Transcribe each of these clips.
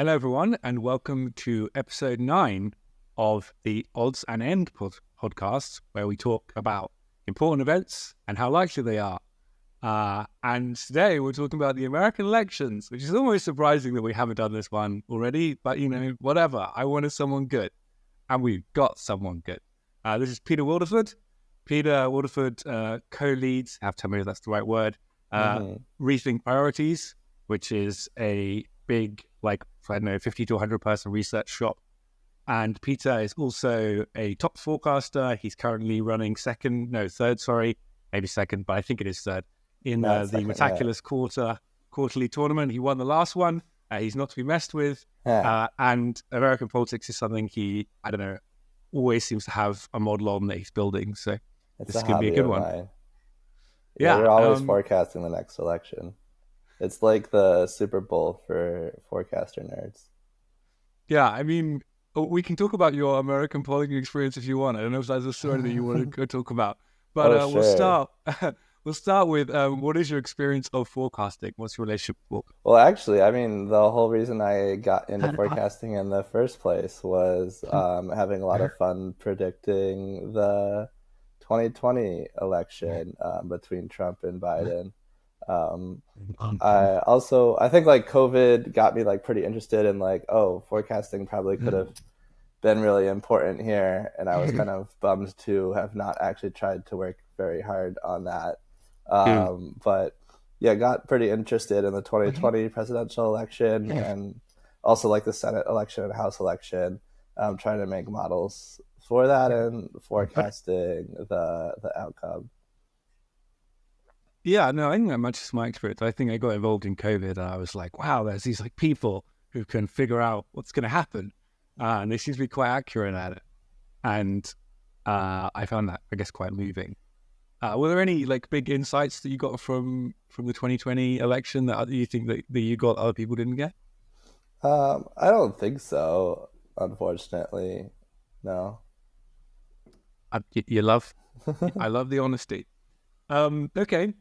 Hello, everyone, and welcome to episode 9 of the Odds and End podcast, where we talk about important events and how likely they are. And today we're talking about the American elections, which is almost surprising that we haven't done this one already, but whatever. I wanted someone good, and we've got someone good. This is Peter Wildeford. Peter Wildeford co-leads, have to tell me if that's the right word, Rethink Priorities, which is a big, 50 to 100 person research shop. And Peter is also a top forecaster. He's currently running second, but I think it is third in the Metaculus Quarterly Tournament. He won the last one. He's not to be messed with. And American politics is something he, always seems to have a model on that he's building. So this is going to be a good one. Mine. Yeah, you're always forecasting the next election. It's like the Super Bowl for forecaster nerds. Yeah, we can talk about your American politics experience if you want. I don't know if that's a story that you want to go talk about. But sure. we'll start with what is your experience of forecasting? What's your relationship with? Well, actually, the whole reason I got into forecasting in the first place was having a lot of fun predicting the 2020 election between Trump and Biden. I think COVID got me pretty interested in forecasting probably could have been really important here, and I was kind of bummed to have not actually tried to work very hard on that. But yeah, got pretty interested in the 2020 presidential election and also the Senate election and House election, trying to make models for that and forecasting the outcome. Yeah, no, I think that matches my experience. I think I got involved in COVID and I was like, wow, there's these people who can figure out what's going to happen. And they seem to be quite accurate at it. And I found that, I guess, quite moving. Were there any big insights that you got from the 2020 election that you think that you got other people didn't get? I don't think so, unfortunately. No. I love the honesty. Okay.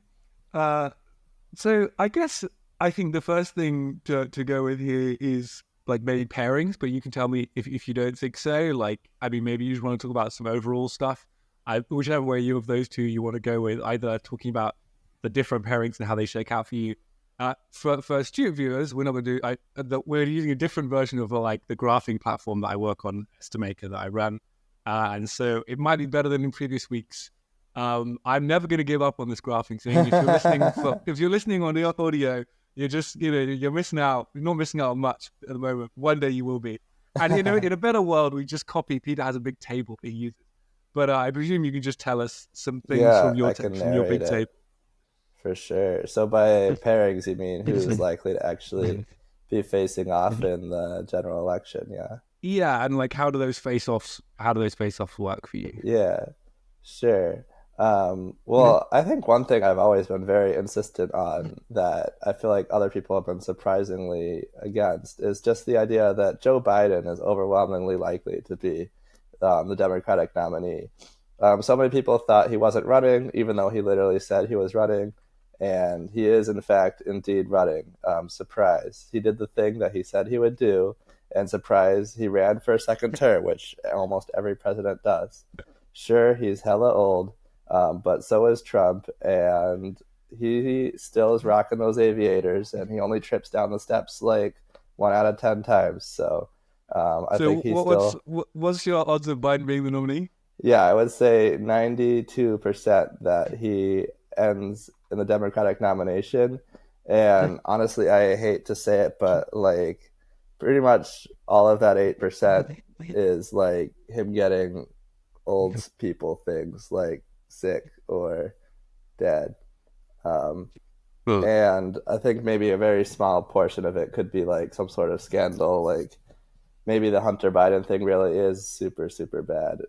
So I think the first thing to go with here is maybe pairings, but you can tell me if you don't think so. Maybe you just want to talk about some overall stuff. Whichever way of those two you want to go with, either talking about the different pairings and how they shake out for you. For astute viewers, we're not going to do. We're using a different version of the graphing platform that I work on, Estimator, that I run, and so it might be better than in previous weeks. I'm never going to give up on this graphing thing. If you're listening on the audio, you're just, you're missing out. You're not missing out on much at the moment. One day you will be. And, in a better world, we just copy. Peter has a big table he uses. But I presume you can just tell us some things from your big table. For sure. So by pairings, you mean who's likely to actually be facing off in the general election? Yeah. Yeah, and how do those face-offs work for you? Yeah, sure. I think one thing I've always been very insistent on that I feel like other people have been surprisingly against is just the idea that Joe Biden is overwhelmingly likely to be the Democratic nominee. So many people thought he wasn't running, even though he literally said he was running, and he is in fact indeed running. Surprise. He did the thing that he said he would do, and surprise, he ran for a second term, which almost every president does. Sure, he's hella old. But so is Trump, and he still is rocking those aviators, and he only trips down the steps 1 out of 10 times. So I think he's what's your odds of Biden being the nominee? Yeah, I would say 92% that he ends in the Democratic nomination. And honestly, I hate to say it, but pretty much all of that 8% is him getting old people things sick or dead. And I think maybe a very small portion of it could be some sort of scandal, maybe the Hunter Biden thing really is super, super bad.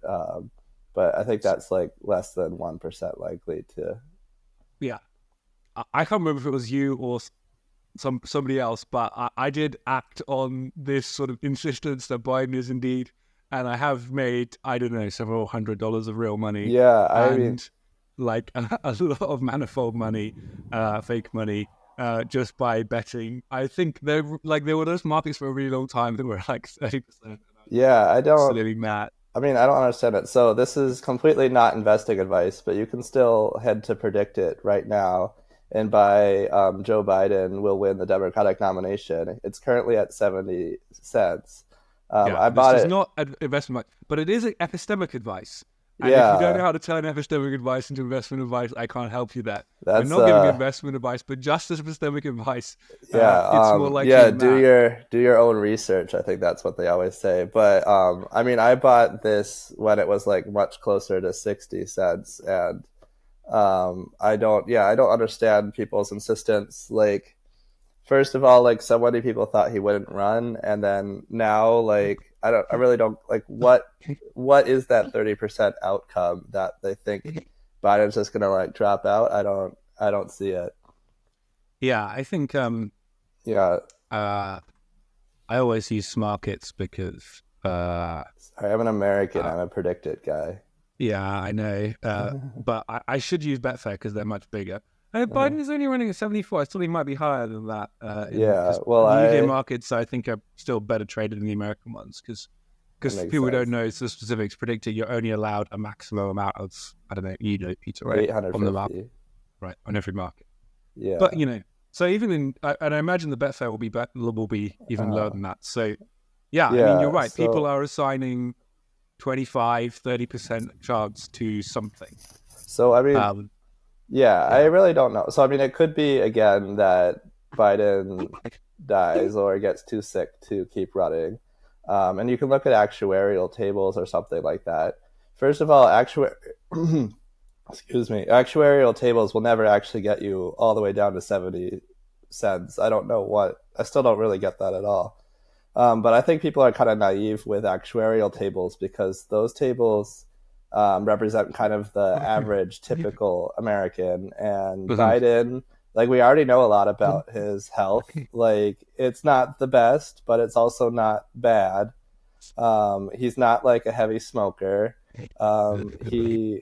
But I think that's less than 1% likely to. Yeah. I can't remember if it was you or somebody else, but I did act on this sort of insistence that Biden is indeed, and I have made, several $100s of real money. Yeah, a lot of manifold money, fake money. just by betting. I think there were those markets for a really long time that were like 30%. Yeah, I don't. Absolutely mad. I mean, I don't understand it. So this is completely not investing advice, but you can still head to Predict It right now and buy Joe Biden will win the Democratic nomination. It's currently at 70 cents. Yeah, I this bought is it. not investment advice, but it is epistemic advice. And if you don't know Yeah, how to turn epistemic advice into investment advice, I can't help you there. We're that's not giving investment advice, but just as epistemic advice, yeah, it's more likely yeah. than that. Do your own research. I think that's what they always say. But I mean, I bought this when it was like much closer to 60 cents, and I don't. Yeah, I don't understand people's insistence. Like, first of all, like so many people thought he wouldn't run, and then now, like, I really don't like what is that 30% outcome that they think Biden's just gonna like drop out? I don't see it. Yeah, I think Yeah, uh, I always use markets because I'm an American. uh, I'm a predicted guy. yeah, I know. But I should use Betfair because they're much bigger. Biden is only running at 74. I still think he might be higher than that. Yeah, Because well, the UK I markets, I think, are still better traded than the American ones. that Because makes people who don't sense. know the specifics, predicting you're only allowed a maximum amount of, I don't know, Peter, right? On the market, 850. right? On every market. But, Yeah. so even and I imagine the Betfair will be even lower Uh, than that. So, yeah, I mean, you're yeah. right. People So are assigning 25, 30% chance to something. I mean, Um, yeah, I yeah. really don't know. So I mean, it could be again that Biden dies or gets too sick to keep running. And you can look at actuarial tables or something like that. First of all, excuse me, actuarial tables will never actually get you all the way down to 70 cents. I don't know what. I still don't really get that at all. But I think people are kind of naive with actuarial tables because those tables represent kind of the average, typical American. And Biden, like, we already know a lot about his health. Like, it's not the best, but it's also not bad. He's not like a heavy smoker. He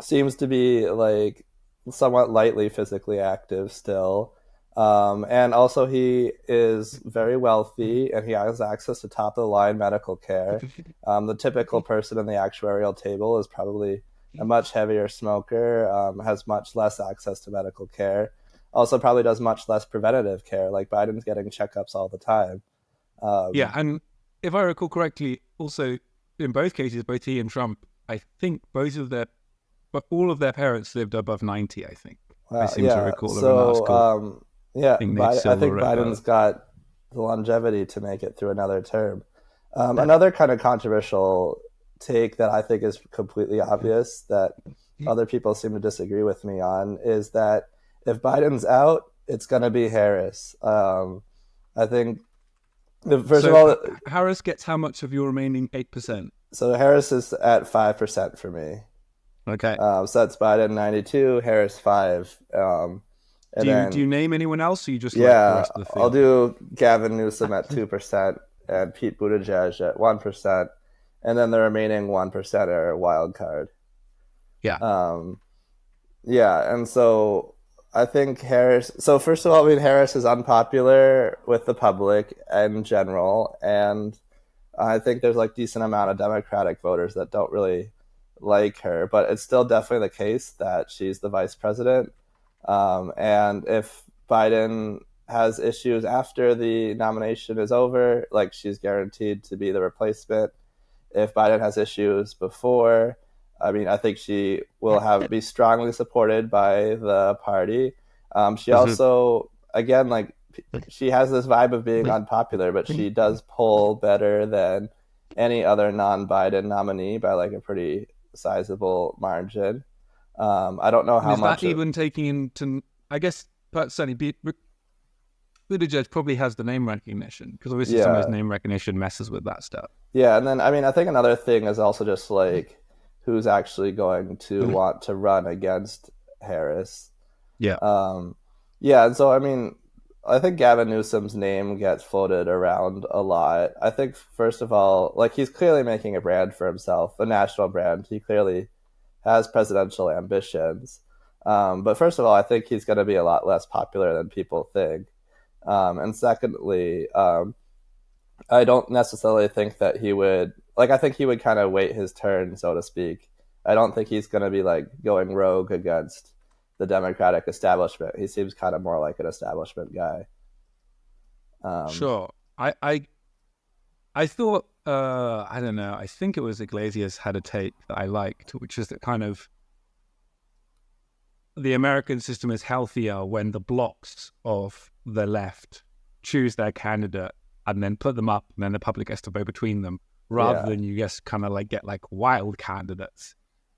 seems to be like somewhat lightly physically active still. And also, he is very wealthy and he has access to top of the line medical care. The typical person in the actuarial table is probably a much heavier smoker, has much less access to medical care, also probably does much less preventative care. Like Biden's getting checkups all the time. Yeah, Um, and if I recall correctly, also in both cases, both he and Trump, I think but all of their parents lived above 90. I think I seem to yeah. recall of an article. Yeah, I think Nate I think Silver. Biden's got the longevity to make it through another term. Another kind of controversial take that I think is completely obvious that other people seem to disagree with me on is that if Biden's out, it's going to be Harris. I think, first of So all, Harris gets how much of your remaining 8%? so Harris is at 5% for me. Okay. So that's Biden 92, Harris 5. And Do then you name anyone else, or you just like the yeah, rest of the I'll field? do Gavin Newsom at 2% and Pete Buttigieg at 1%, and then the remaining 1% are wild card. Yeah. Um, yeah, and so I think Harris. So first of all, I mean Harris is unpopular with the public in general, and I think there's like decent amount of Democratic voters that don't really like her, but it's still definitely the case that she's the vice president. And if Biden has issues after the nomination is over, like she's guaranteed to be the replacement. If Biden has issues before, I mean, I think she will have be strongly supported by the party. She also, again, like she has this vibe of being unpopular, but she does poll better than any other non-Biden nominee by like a pretty sizable margin. I don't know And how is that much. even taking into? I guess, but certainly, Buttigieg probably has the name recognition because obviously some of his Yeah, name recognition messes with that stuff. yeah, and then I mean, I think another thing is also just like who's actually going to want to run against Harris. Yeah. Um, yeah, and so I mean, I think Gavin Newsom's name gets floated around a lot. I think first of all, like he's clearly making a brand for himself, a national brand. He clearly has presidential ambitions. But first of all, I think he's going to be a lot less popular than people think. And secondly, I don't necessarily think that he would like. I think he would kind of wait his turn, so to speak. I don't think he's going to be like going rogue against the Democratic establishment. He seems kind of more like an establishment guy. Sure. I thought I don't know. I think it was Iglesias had a take that I liked, which is that kind of the American system is healthier when the blocks of the left choose their candidate and then put them up, and then the public has to vote between them, rather Yeah. than you just kind of like get like wild candidates.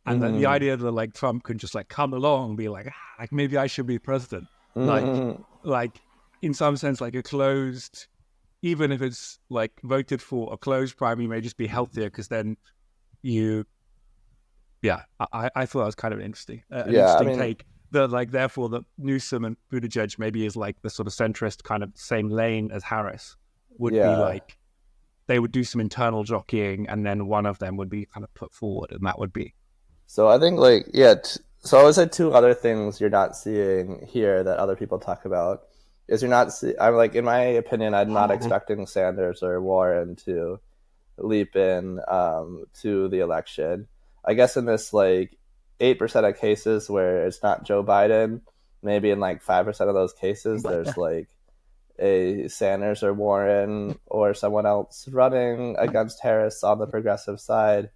And then the idea that like Trump can just like come along and be like, like maybe I should be president, like in some sense, like a closed, even if it's like voted for a closed primary may just be healthier because then you, I thought that was kind of interesting, an Yeah, I interesting mean, take. That like therefore that Newsom and Buttigieg maybe is like the sort of centrist kind of same lane as Harris would be yeah. like they would do some internal jockeying and then one of them would be kind of put forward and that would be So I think like yeah. So I would say two other things you're not seeing here that other people talk about is you're not. I'm like in my opinion, I'm not expecting Sanders or Warren to leap in to the election. I guess in this like 8% of cases where it's not Joe Biden, maybe in like 5% of those cases, there's like a Sanders or Warren or someone else running against Harris on the progressive side.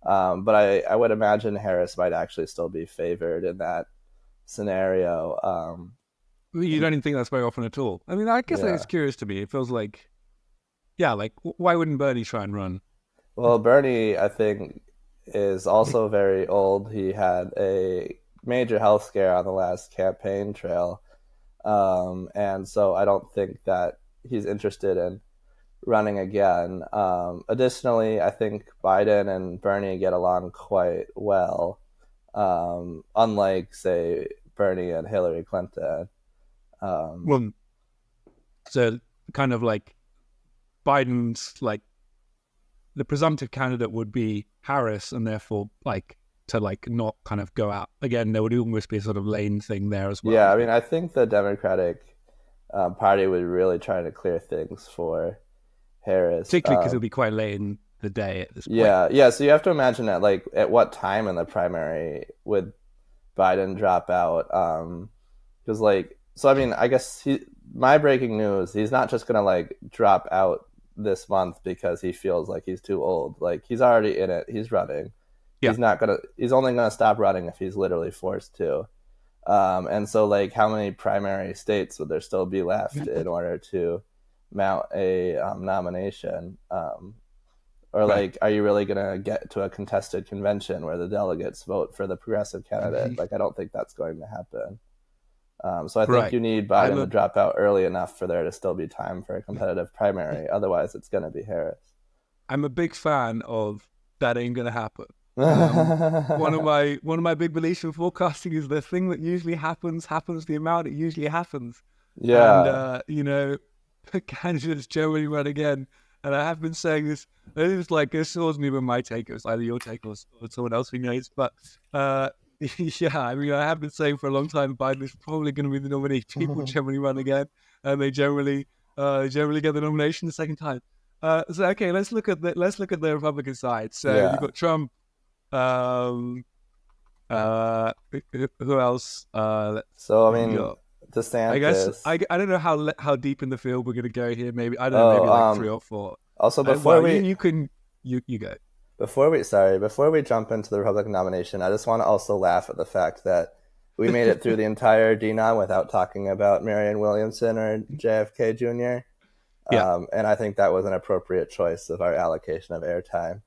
But I would imagine Harris might actually still be favored in that scenario. you don't even think that's very often at all. I mean, I guess Yeah. it's curious to me. It feels like, yeah, like why wouldn't Bernie try and run? Well, Bernie, I think, is also very old. He had a major health scare on the last campaign trail. And so I don't think that he's interested in running again. Additionally, I think Biden and Bernie get along quite well, unlike, say, Bernie and Hillary Clinton. Well, so kind of like Biden's like the presumptive candidate would be Harris, and therefore like to like not kind of go out again. There would almost be a sort of lane thing there as well. Yeah, I mean, I think the Democratic Party was really trying to clear things for Harris. Particularly because it would be quite late in the day at this point. Yeah, yeah. So you have to imagine that, like, at what time in the primary would Biden drop out? Because, like, so I mean, I guess my breaking news, he's not just gonna like drop out this month because he feels like he's too old. Like, he's already in it. He's running. Yeah, He's only gonna stop running if he's literally forced to. And so, like, how many primary states would there still be left in order to mount a nomination? Or right. like, are you really going to get to a contested convention where the delegates vote for the progressive candidate? Like, I don't think that's going to happen. So I think Right. you need Biden to drop out early enough for there to still be time for a competitive primary. Otherwise, it's going to be Harris. I'm a big fan of that ain't gonna happen. One of my big beliefs in forecasting is the thing that usually happens the amount it usually happens, and Yeah. candidates generally run again. And I have been saying this. It was like this wasn't even my take; it was either your take or someone else who knows. But yeah, I mean, I have been saying for a long time Biden is probably going to be the nominee. People generally run again, and they generally get the nomination the second time. So okay, let's look at the Republican side. So you've Yeah. got Trump. Um, who else? So, I You mean, got, I guess DeSantis. I don't know how deep in the field we're gonna go here. Maybe I don't know. Oh, Maybe like three or four. also Well, you can you go. before we jump into the Republican nomination, I just want to also laugh at the fact that we made it through the entire denom without talking about Marianne Williamson or JFK Jr. Yeah. And I think that was an appropriate choice of our allocation of airtime.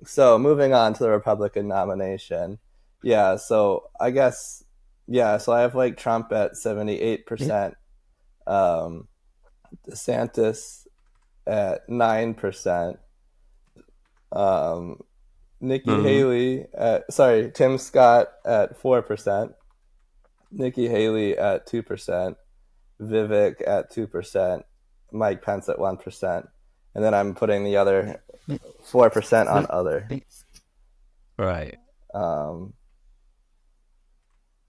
So moving on to the Republican nomination. Yeah, so I guess, yeah, so I have like Trump at 78%, DeSantis at 9%, Nikki Mhm. Haley Tim Scott at 4%, Nikki Haley at 2%, Vivek at 2%, Mike Pence at 1%, and then I'm putting the other 4% on other. Right. Um,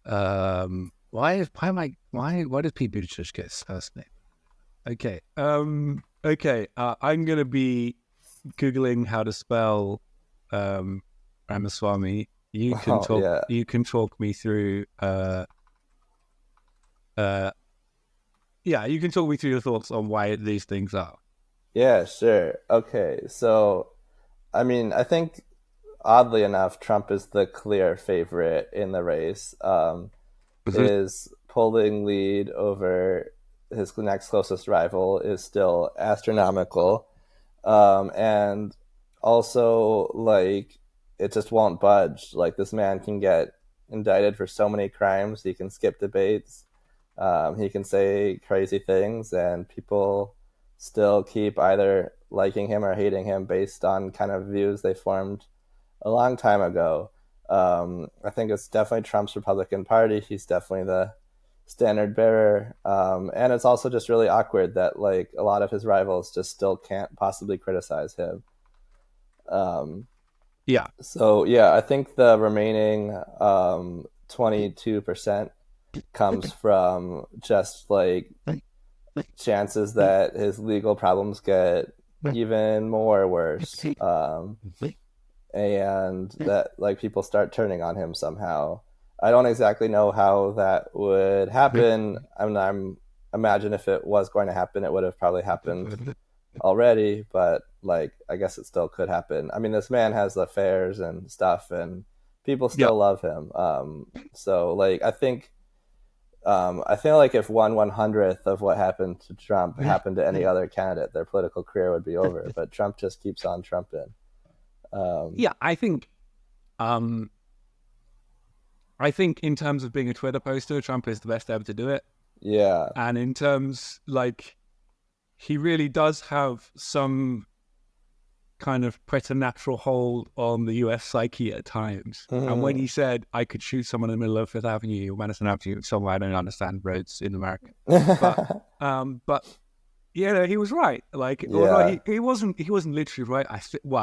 Why does Pete Buttigieg get his first name? Okay. Okay. I'm gonna be googling how to spell Ramaswamy. You can Oh, talk. yeah. You can talk me through. You can talk me through your thoughts on why these things are. Yeah, sure. Okay. So, I mean, I think oddly enough, Trump is the clear favorite in the race. His polling lead over his next closest rival is still astronomical. And also, like, it just won't budge. Like, this man can get indicted for so many crimes. He can skip debates. He can say crazy things, and people still keep either liking him or hating him based on kind of views they formed a long time ago. I think it's definitely Trump's Republican Party. He's definitely the standard bearer. And it's also just really awkward that like a lot of his rivals just still can't possibly criticize him. Yeah. So yeah, I think the remaining 22% comes from just like chances that his legal problems get even more worse. And that like people start turning on him somehow. I don't exactly know how that would happen. I'm imagine if it was going to happen, it would have probably happened already. But like, I guess it still could happen. I mean, this man has affairs and stuff, and people still love him. So like, I feel like if 1/100th of what happened to Trump happened to any other candidate, their political career would be over. But Trump just keeps on trumping. I think in terms of being a Twitter poster, Trump is the best ever to do it. Yeah. And in terms, like, he really does have some kind of preternatural hold on the US psyche at times. Mm-hmm. And when he said, I could shoot someone in the middle of Fifth Avenue or Madison Avenue, somewhere I don't understand roads in America. But yeah, he was right. Like, although he wasn't literally right. I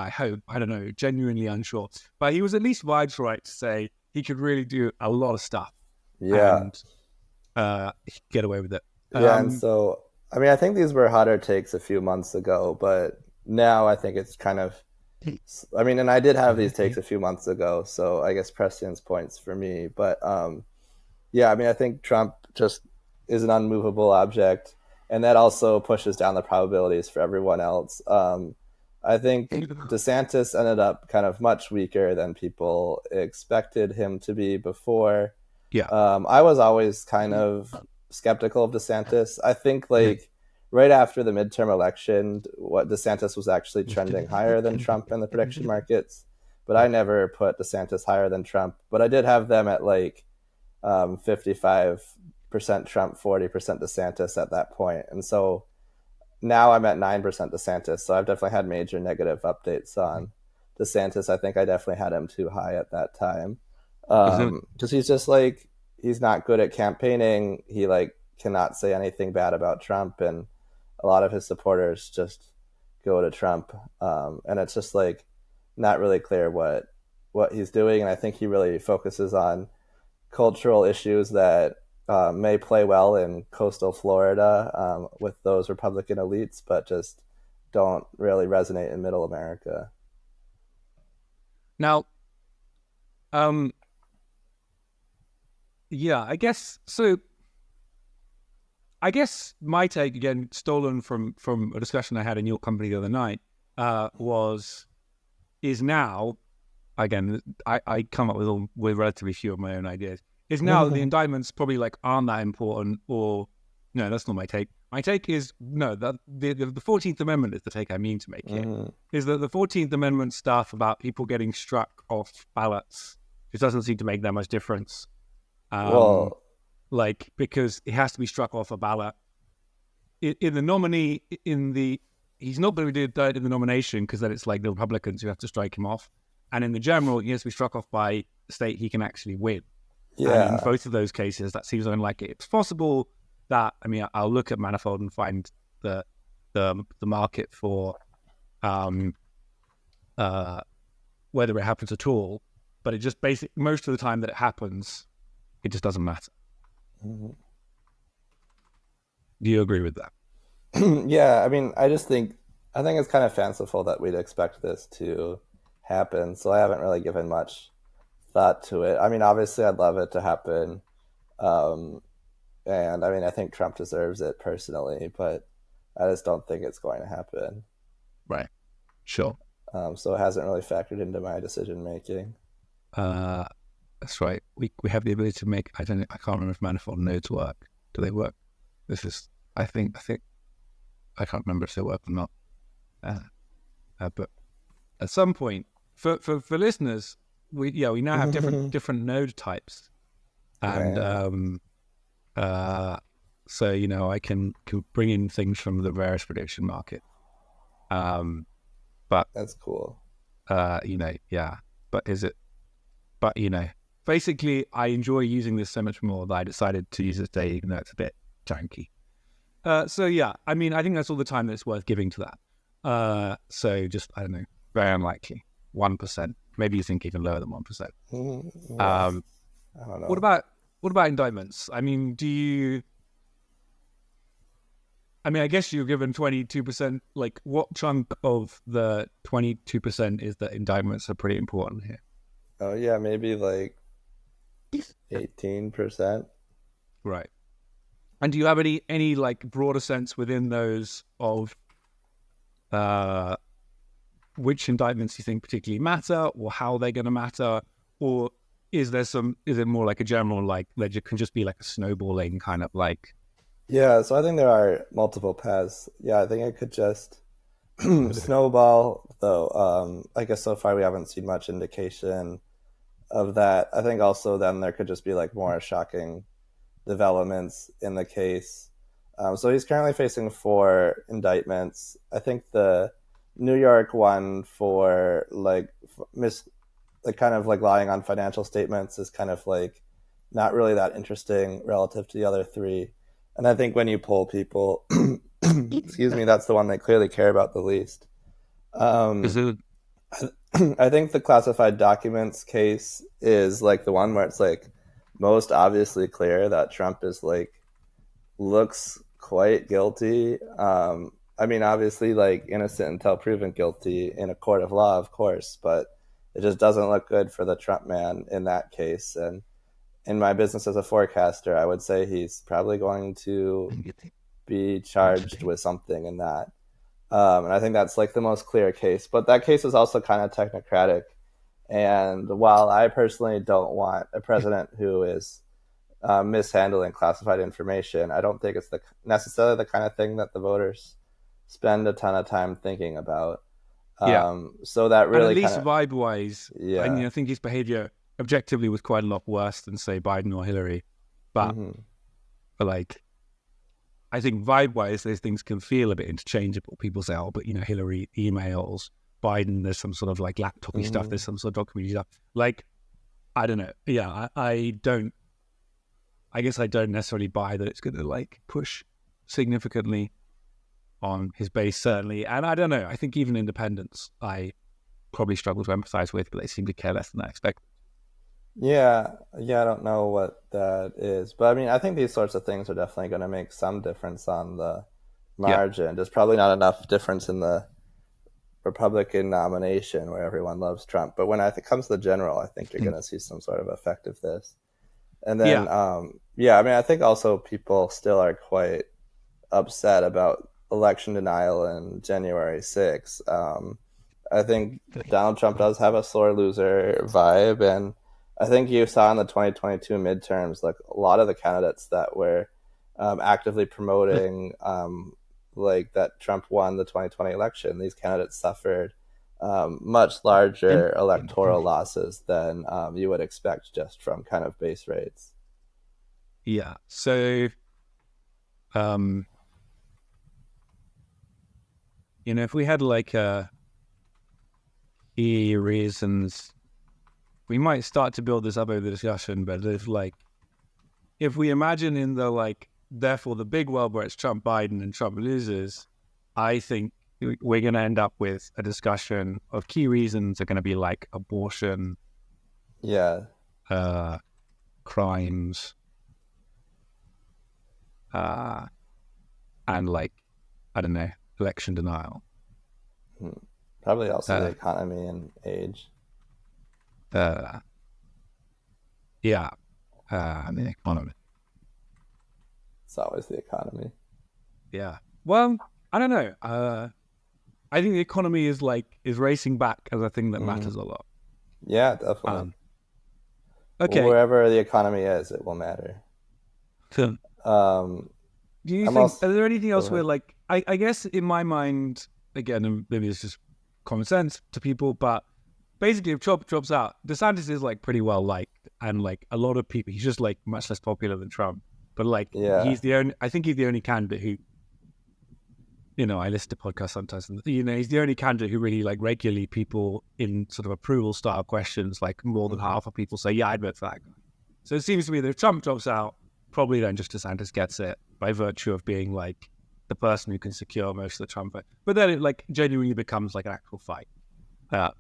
hope, I don't know, genuinely unsure. But he was at least vibes right to say he could really do a lot of stuff. Yeah. And get away with it. Yeah, and so, I mean, I think these were hotter takes a few months ago, but now I think it's kind of, I mean, and I did have these takes a few months ago, so I guess prescience points for me. But yeah, I mean, I think Trump just is an unmovable object, and that also pushes down the probabilities for everyone else. I think DeSantis ended up kind of much weaker than people expected him to be before. Yeah. I was always kind of skeptical of DeSantis. I think like right after the midterm election, what DeSantis was actually trending higher than Trump in the prediction markets, but I never put DeSantis higher than Trump. But I did have them at like 55% Trump, 40% DeSantis at that point. And so now I'm at 9% DeSantis. So I've definitely had major negative updates on DeSantis. I think I definitely had him too high at that time. Because he's just like, he's not good at campaigning. He like cannot say anything bad about Trump, and a lot of his supporters just go to Trump. And it's just like not really clear what he's doing. And I think he really focuses on cultural issues that may play well in coastal Florida with those Republican elites, but just don't really resonate in middle America. Now, yeah, I guess so. I guess my take, again, stolen from a discussion I had in your company the other night, is now, again, I come up with relatively few of my own ideas, is now the indictments probably like aren't that important, or no, that's not my take. My take is, no, the 14th Amendment is the take I mean to make here, is that the 14th Amendment stuff about people getting struck off ballots, it doesn't seem to make that much difference. Like, because it has to be struck off a ballot. In the nominee, he's not going to be indicted in the nomination because then it's like the Republicans who have to strike him off. And in the general, he has to be struck off by the state he can actually win. Yeah. And in both of those cases, that seems unlikely. It's possible that, I mean, I'll look at Manifold and find the market for whether it happens at all. But it just most of the time that it happens, It just doesn't matter. Mm-hmm. Do you agree with that? Yeah, I mean, I think it's kind of fanciful that we'd expect this to happen. So I haven't really given much thought to it. I mean, obviously, I'd love it to happen, um, and I mean, I think Trump deserves it personally, but I just don't think it's going to happen. Right. Sure. So it hasn't really factored into my decision making. That's right. We have the ability to make. I can't remember if manifold nodes work. Do they work? I think I can't remember if they work or not. But at some point, for listeners, we now have different node types, and so I can bring in things from the various prediction market. But that's cool. Yeah. But is it? But basically, I enjoy using this so much more that I decided to use it today, even though it's a bit janky. So yeah, I mean, I think that's all the time that it's worth giving to that. So just, I don't know, very unlikely, 1%. Maybe you think even lower than 1%. I don't know. What about indictments? I mean, I guess you're given 22%. Like, what chunk of the 22% is that indictments are pretty important here? Oh yeah, maybe like 18%. Right. And do you have any like broader sense within those of which indictments you think particularly matter, or how they're going to matter, or is it more like a general, like there can just be like a snowballing kind of like? Yeah, so I think there are multiple paths. Yeah, I think it could just snowball, though. I guess so far we haven't seen much indication of that. I think also then there could just be like more shocking developments in the case. So he's currently facing 4 indictments. I think the New York one for like kind of like lying on financial statements is kind of like not really that interesting relative to the other 3. And I think when you poll people, excuse me, that's the one they clearly care about the least. I think the classified documents case is like the one where it's like most obviously clear that Trump is like looks quite guilty. I mean, obviously, like innocent until proven guilty in a court of law, of course, but it just doesn't look good for the Trump man in that case. And in my business as a forecaster, I would say he's probably going to be charged with something in that. And I think that's like the most clear case. But that case is also kind of technocratic. And while I personally don't want a president who is mishandling classified information, I don't think it's necessarily the kind of thing that the voters spend a ton of time thinking about. So that really, and at least vibe-wise, yeah. I mean, I think his behavior objectively was quite a lot worse than, say, Biden or Hillary. But like, I think vibe-wise, those things can feel a bit interchangeable. People say, "Oh, but Hillary emails, Biden, there's some sort of like laptopy stuff, there's some sort of documenty stuff." Like, I don't know. Yeah, I guess I don't necessarily buy that it's going to like push significantly on his base, certainly. And I don't know. I think even independents, I probably struggle to empathize with, but they seem to care less than I expected. Yeah, I don't know what that is, but I mean, I think these sorts of things are definitely going to make some difference on the margin. Yeah. There's probably not enough difference in the Republican nomination where everyone loves Trump, but when it comes to the general, I think you're going to see some sort of effect of this. And then, I mean, I think also people still are quite upset about election denial in January 6th. I think Donald Trump does have a sore loser vibe, and I think you saw in the 2022 midterms, like a lot of the candidates that were actively promoting like that Trump won the 2020 election, these candidates suffered much larger electoral losses than you would expect just from kind of base rates. Yeah. So, if we had like key reasons, we might start to build this up over the discussion, but if we imagine in the like, therefore the big world where it's Trump, Biden, and Trump loses, I think we're going to end up with a discussion of key reasons are going to be like abortion, crimes, and like, I don't know, election denial. Probably also the economy and age. Yeah, and the economy. It's always the economy. Yeah. Well, I don't know. I think the economy is racing back as a thing that matters a lot. Yeah, definitely. Okay. Well, wherever the economy is, it will matter. Do you think? Are there anything else where, like, I guess in my mind, again, and maybe it's just common sense to people, but basically, if Trump drops out, DeSantis is like pretty well liked, and like a lot of people, he's just like much less popular than Trump. But like, he's the only. I think he's the only candidate who, you know, I listen to podcasts sometimes, and you know, he's the only candidate who really, like, regularly people in sort of approval style questions, like more than half of people say, yeah, I'd vote for that guy. So it seems to me that if Trump drops out, probably then just DeSantis gets it by virtue of being like the person who can secure most of the Trump vote. But then it like genuinely becomes like an actual fight.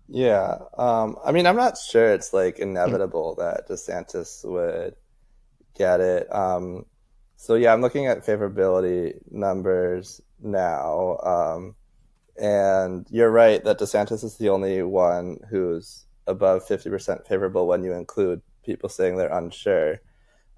Yeah. I mean, I'm not sure it's like inevitable that DeSantis would get it. So yeah, I'm looking at favorability numbers now. And you're right that DeSantis is the only one who's above 50% favorable when you include people saying they're unsure.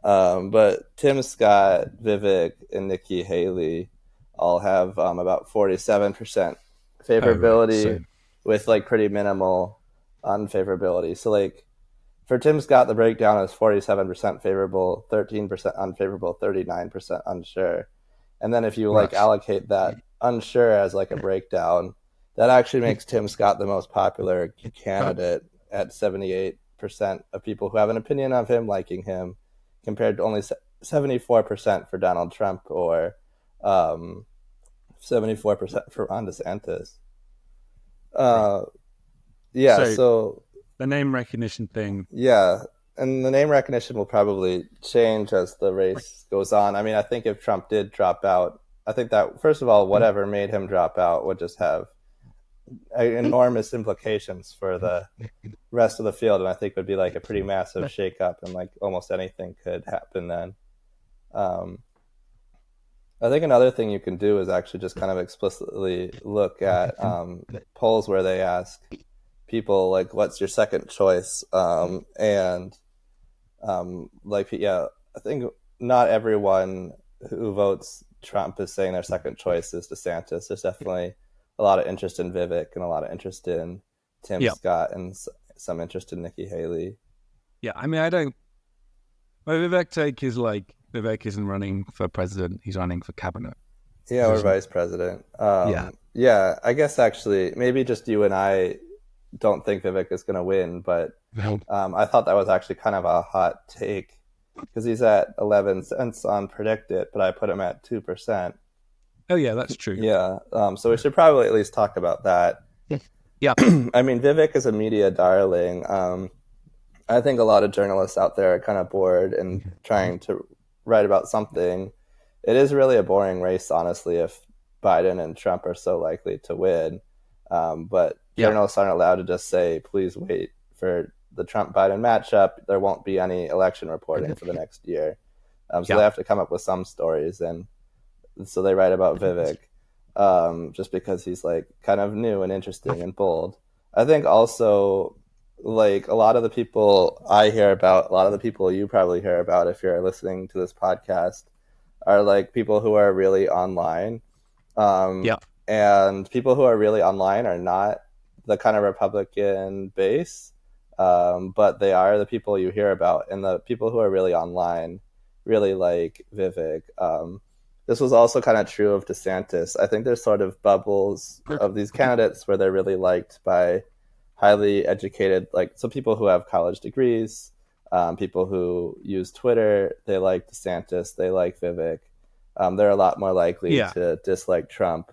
But Tim Scott, Vivek, and Nikki Haley all have about 47% favorability with like pretty minimal unfavorability. So like for Tim Scott, the breakdown is 47% favorable, 13% unfavorable, 39% unsure. And then if you like allocate that unsure as like a breakdown, that actually makes Tim Scott the most popular candidate at 78% of people who have an opinion of him liking him, compared to only 74% for Donald Trump or 74% for Ron DeSantis. Yeah, so the name recognition thing. Yeah, and the name recognition will probably change as the race goes on. I mean, I think if Trump did drop out, I think that, first of all, whatever made him drop out would just have enormous implications for the rest of the field, and I think would be like a pretty massive shakeup, and like almost anything could happen then. I think another thing you can do is actually just kind of explicitly look at polls where they ask people like, what's your second choice? I think not everyone who votes Trump is saying their second choice is DeSantis. There's definitely a lot of interest in Vivek and a lot of interest in Tim Scott and some interest in Nikki Haley. Yeah, I mean, my Vivek take is like, Vivek isn't running for president, he's running for cabinet. Yeah, or vice president. Yeah, I guess actually, maybe just you and I don't think Vivek is going to win, but I thought that was actually kind of a hot take because he's at 11 cents on Predict It, but I put him at 2%. Oh yeah, that's true. Yeah, so we should probably at least talk about that. Yeah. I mean, Vivek is a media darling. I think a lot of journalists out there are kind of bored and trying to write about something. It is really a boring race, honestly, if Biden and Trump are so likely to win. But journalists aren't allowed to just say, please wait for the Trump-Biden matchup. There won't be any election reporting for the next year. So they have to come up with some stories. And so they write about Vivek just because he's like kind of new and interesting and bold. I think also like a lot of the people I hear about, a lot of the people you probably hear about if you're listening to this podcast are like people who are really online. And people who are really online are not the kind of Republican base, but they are the people you hear about. And the people who are really online really like Vivek. This was also kind of true of DeSantis. I think there's sort of bubbles of these candidates where they're really liked by highly educated, like some people who have college degrees, people who use Twitter, they like DeSantis, they like Vivek. They're a lot more likely to dislike Trump.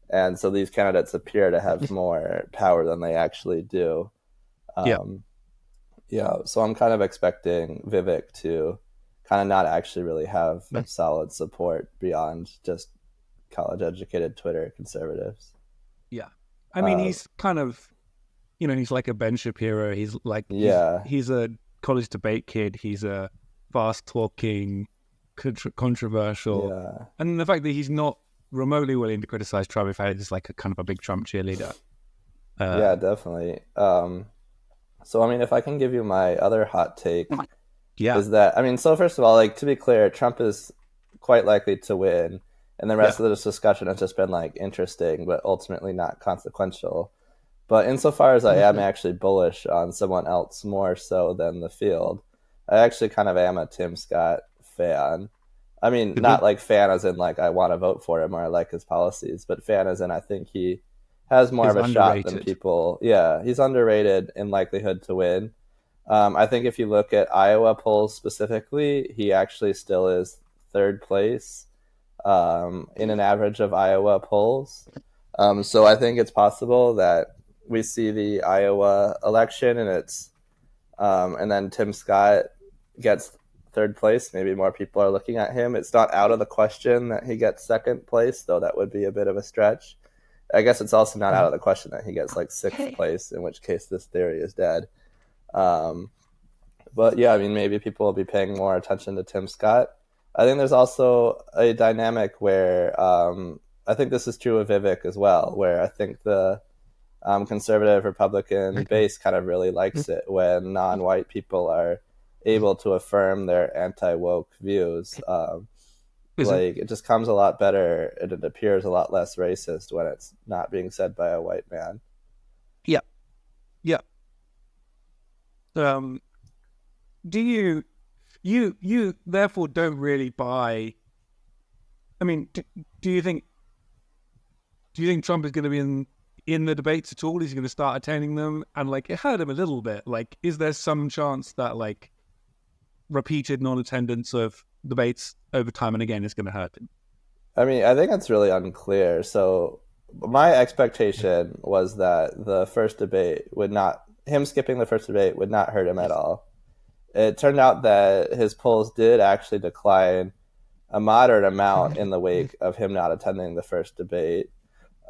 And so these candidates appear to have more power than they actually do. So I'm kind of expecting Vivek to kind of not actually really have solid support beyond just college-educated Twitter conservatives. Yeah. I mean, he's kind of, you know, he's like a Ben Shapiro. He's like, he's a college debate kid. He's a fast-talking, controversial, Yeah. and the fact that he's not remotely willing to criticize Trump, in fact, is like a kind of a big Trump cheerleader. Yeah, definitely. So I mean, if I can give you my other hot take, Yeah, is that, I mean, so first of all, like, to be clear, Trump is quite likely to win, and the rest yeah, of this discussion has just been like interesting, but ultimately not consequential. But insofar as I am actually bullish on someone else more so than the field, I actually kind of am a Tim Scott fan. I mean, not like fan as in like I want to vote for him or I like his policies, but fan as in I think he has more is of a shot than underrated. people. Yeah, he's underrated in likelihood to win. I think if you look at Iowa polls specifically, he actually still is third place in an average of Iowa polls. So I think it's possible that we see the Iowa election and then Tim Scott gets third place. Maybe more people are looking at him. It's not out of the question that he gets second place, though that would be a bit of a stretch. I guess it's also not out of the question that he gets like sixth place, in which case this theory is dead. But yeah, I mean, maybe people will be paying more attention to Tim Scott. I think there's also a dynamic where I think this is true of Vivek as well, where I think the conservative Republican base kind of really likes it when non-white people are able to affirm their anti-woke views. Like, it just comes a lot better and it appears a lot less racist when it's not being said by a white man. Yeah, yeah. Do you therefore don't really buy? I mean, do you think Trump is going to be in the debates at all? Is he going to start attending them? And like, it hurt him a little bit. Like, is there some chance that like repeated non-attendance of debates over time and again is going to hurt him? I mean, I think it's really unclear. So my expectation was that the first debate would not, him skipping the first debate would not hurt him at all. It turned out that his polls did actually decline a moderate amount in the wake of him not attending the first debate.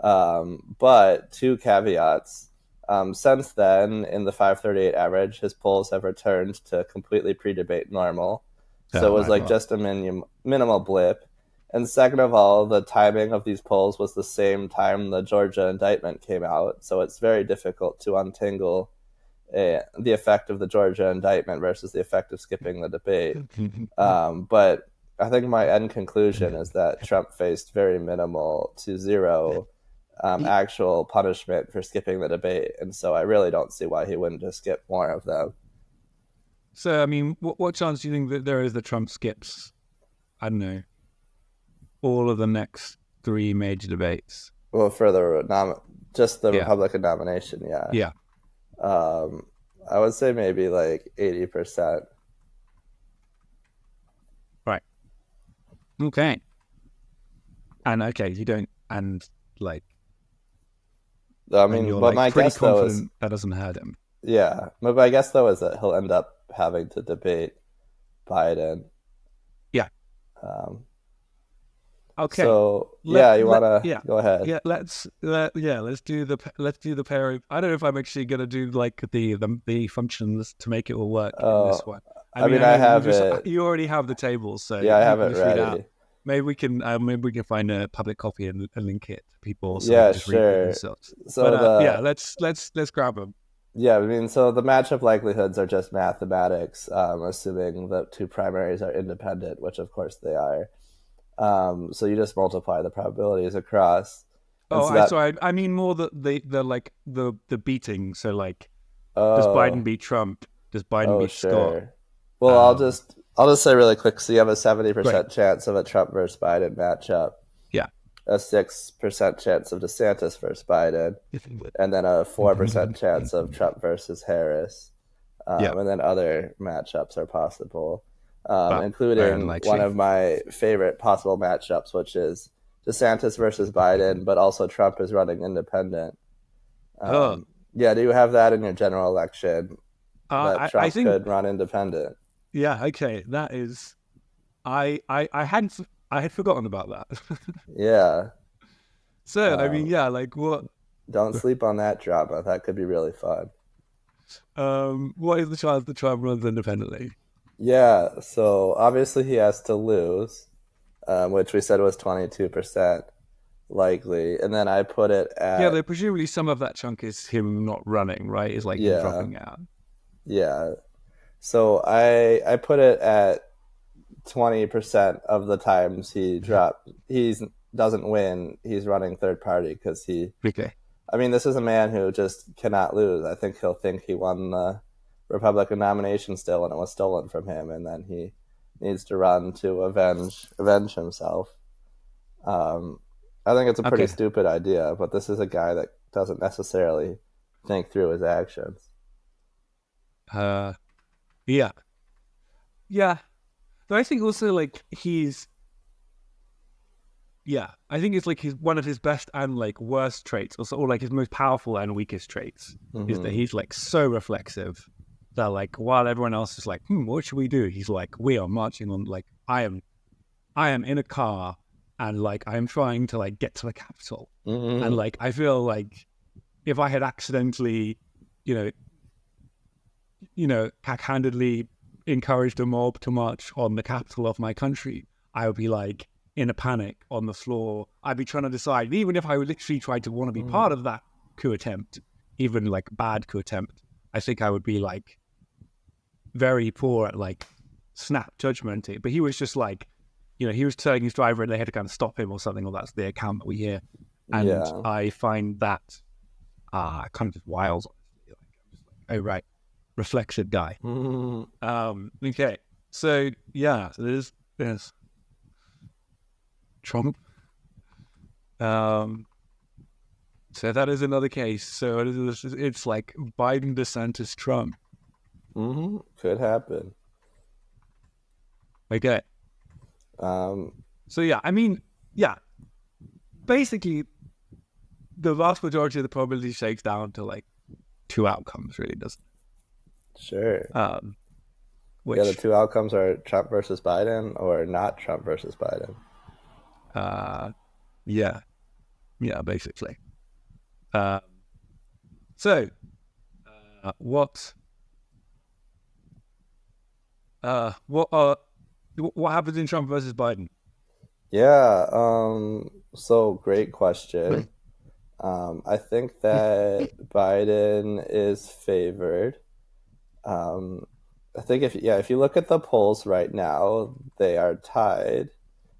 But two caveats. Since then, in the 538 average, his polls have returned to completely pre-debate normal. So it was like just a minimal blip. And second of all, the timing of these polls was the same time the Georgia indictment came out. So it's very difficult to untangle the effect of the Georgia indictment versus the effect of skipping the debate. But I think my end conclusion is that Trump faced very minimal to zero actual punishment for skipping the debate. And so I really don't see why he wouldn't just skip more of them. So, I mean, what chance do you think that there is that Trump skips, I don't know, all of the next three major debates? Well, for just the Republican nomination, yeah. Yeah. I would say maybe like 80%. Right. Okay. And okay, you don't, and like, I mean, you're but like my pretty guess though confident is, that doesn't hurt him. yeah, but my guess though is that he'll end up having to debate Biden. Yeah. Okay. So you want to go ahead? Yeah, let's do the pair. I don't know if I'm actually gonna do like the functions to make it all work in this one. I mean, I have it. You already have the tables, so yeah, I have it ready. Out. Maybe we can find a public copy and link it to people. So yeah, just sure. read themselves. So but, let's grab them. Yeah, I mean, so the matchup likelihoods are just mathematics, assuming the two primaries are independent, which of course they are. So you just multiply the probabilities across. Sorry, I mean more the beating. So like, does Biden beat Trump? Does Biden beat Scott? Well, I'll just say really quick. So you have a 70% chance of a Trump versus Biden matchup. Yeah. A 6% chance of DeSantis versus Biden, and then a 4% chance of Trump versus Harris. And then other matchups are possible. Including one of my favorite possible matchups, which is DeSantis versus Biden, but also Trump is running independent. Yeah, do you have that in your general election? That Trump could run independent. Yeah, okay, that is. I had forgotten about that. Yeah. So I mean, yeah, like what? Don't sleep on that drama. That could be really fun. What is the chance that Trump runs independently? Yeah, so obviously he has to lose, which we said was 22% likely. And then I put it Yeah, at, though presumably some of that chunk is him not running, right? Is like him yeah, dropping out. yeah. So I put it at 20% of the times he's doesn't win, he's running third party because Okay. I mean, this is a man who just cannot lose. I think he'll think he won the Republican nomination still and it was stolen from him, and then he needs to run to avenge himself. Um, I think it's a pretty Okay. stupid idea, but this is a guy that doesn't necessarily think through his actions. Uh, yeah, yeah. Though I think also like I think it's like his one of his best and like worst traits, or like his most powerful and weakest traits, is that Mm-hmm. he's like so reflexive that like while everyone else is like, what should we do? He's like, we are marching on. Like I am in a car and like I am trying to like get to the capital, and Mm-hmm. like I feel like if I had accidentally, you know, cack-handedly encouraged a mob to march on the capital of my country, I would be like in a panic on the floor. I'd be trying to decide, even if I would literally try to want to be part of that coup attempt, even like bad coup attempt, I think I would be like very poor at like snap judgment. But he was just like, he was telling his driver and they had to kind of stop him or something, or that's the account that we hear. And Yeah. I find that kind of just wild. Like, oh, right. Reflection guy. Mm-hmm. Okay. So yeah, so there's Trump. So that is another case. So it's like Biden, DeSantis, Trump. Mm-hmm. Could happen. Okay. Um, So yeah, I mean, yeah, basically the vast majority of the probability shakes down to like two outcomes, really, doesn't sure. it? Yeah, the Which two outcomes are Trump versus Biden or not Trump versus Biden. uh, yeah, yeah, basically. Um, so what uh, what uh, what happens in Trump versus Biden? Yeah, so great question. I think that Biden is favored. Um, I think if you look at the polls right now, they are tied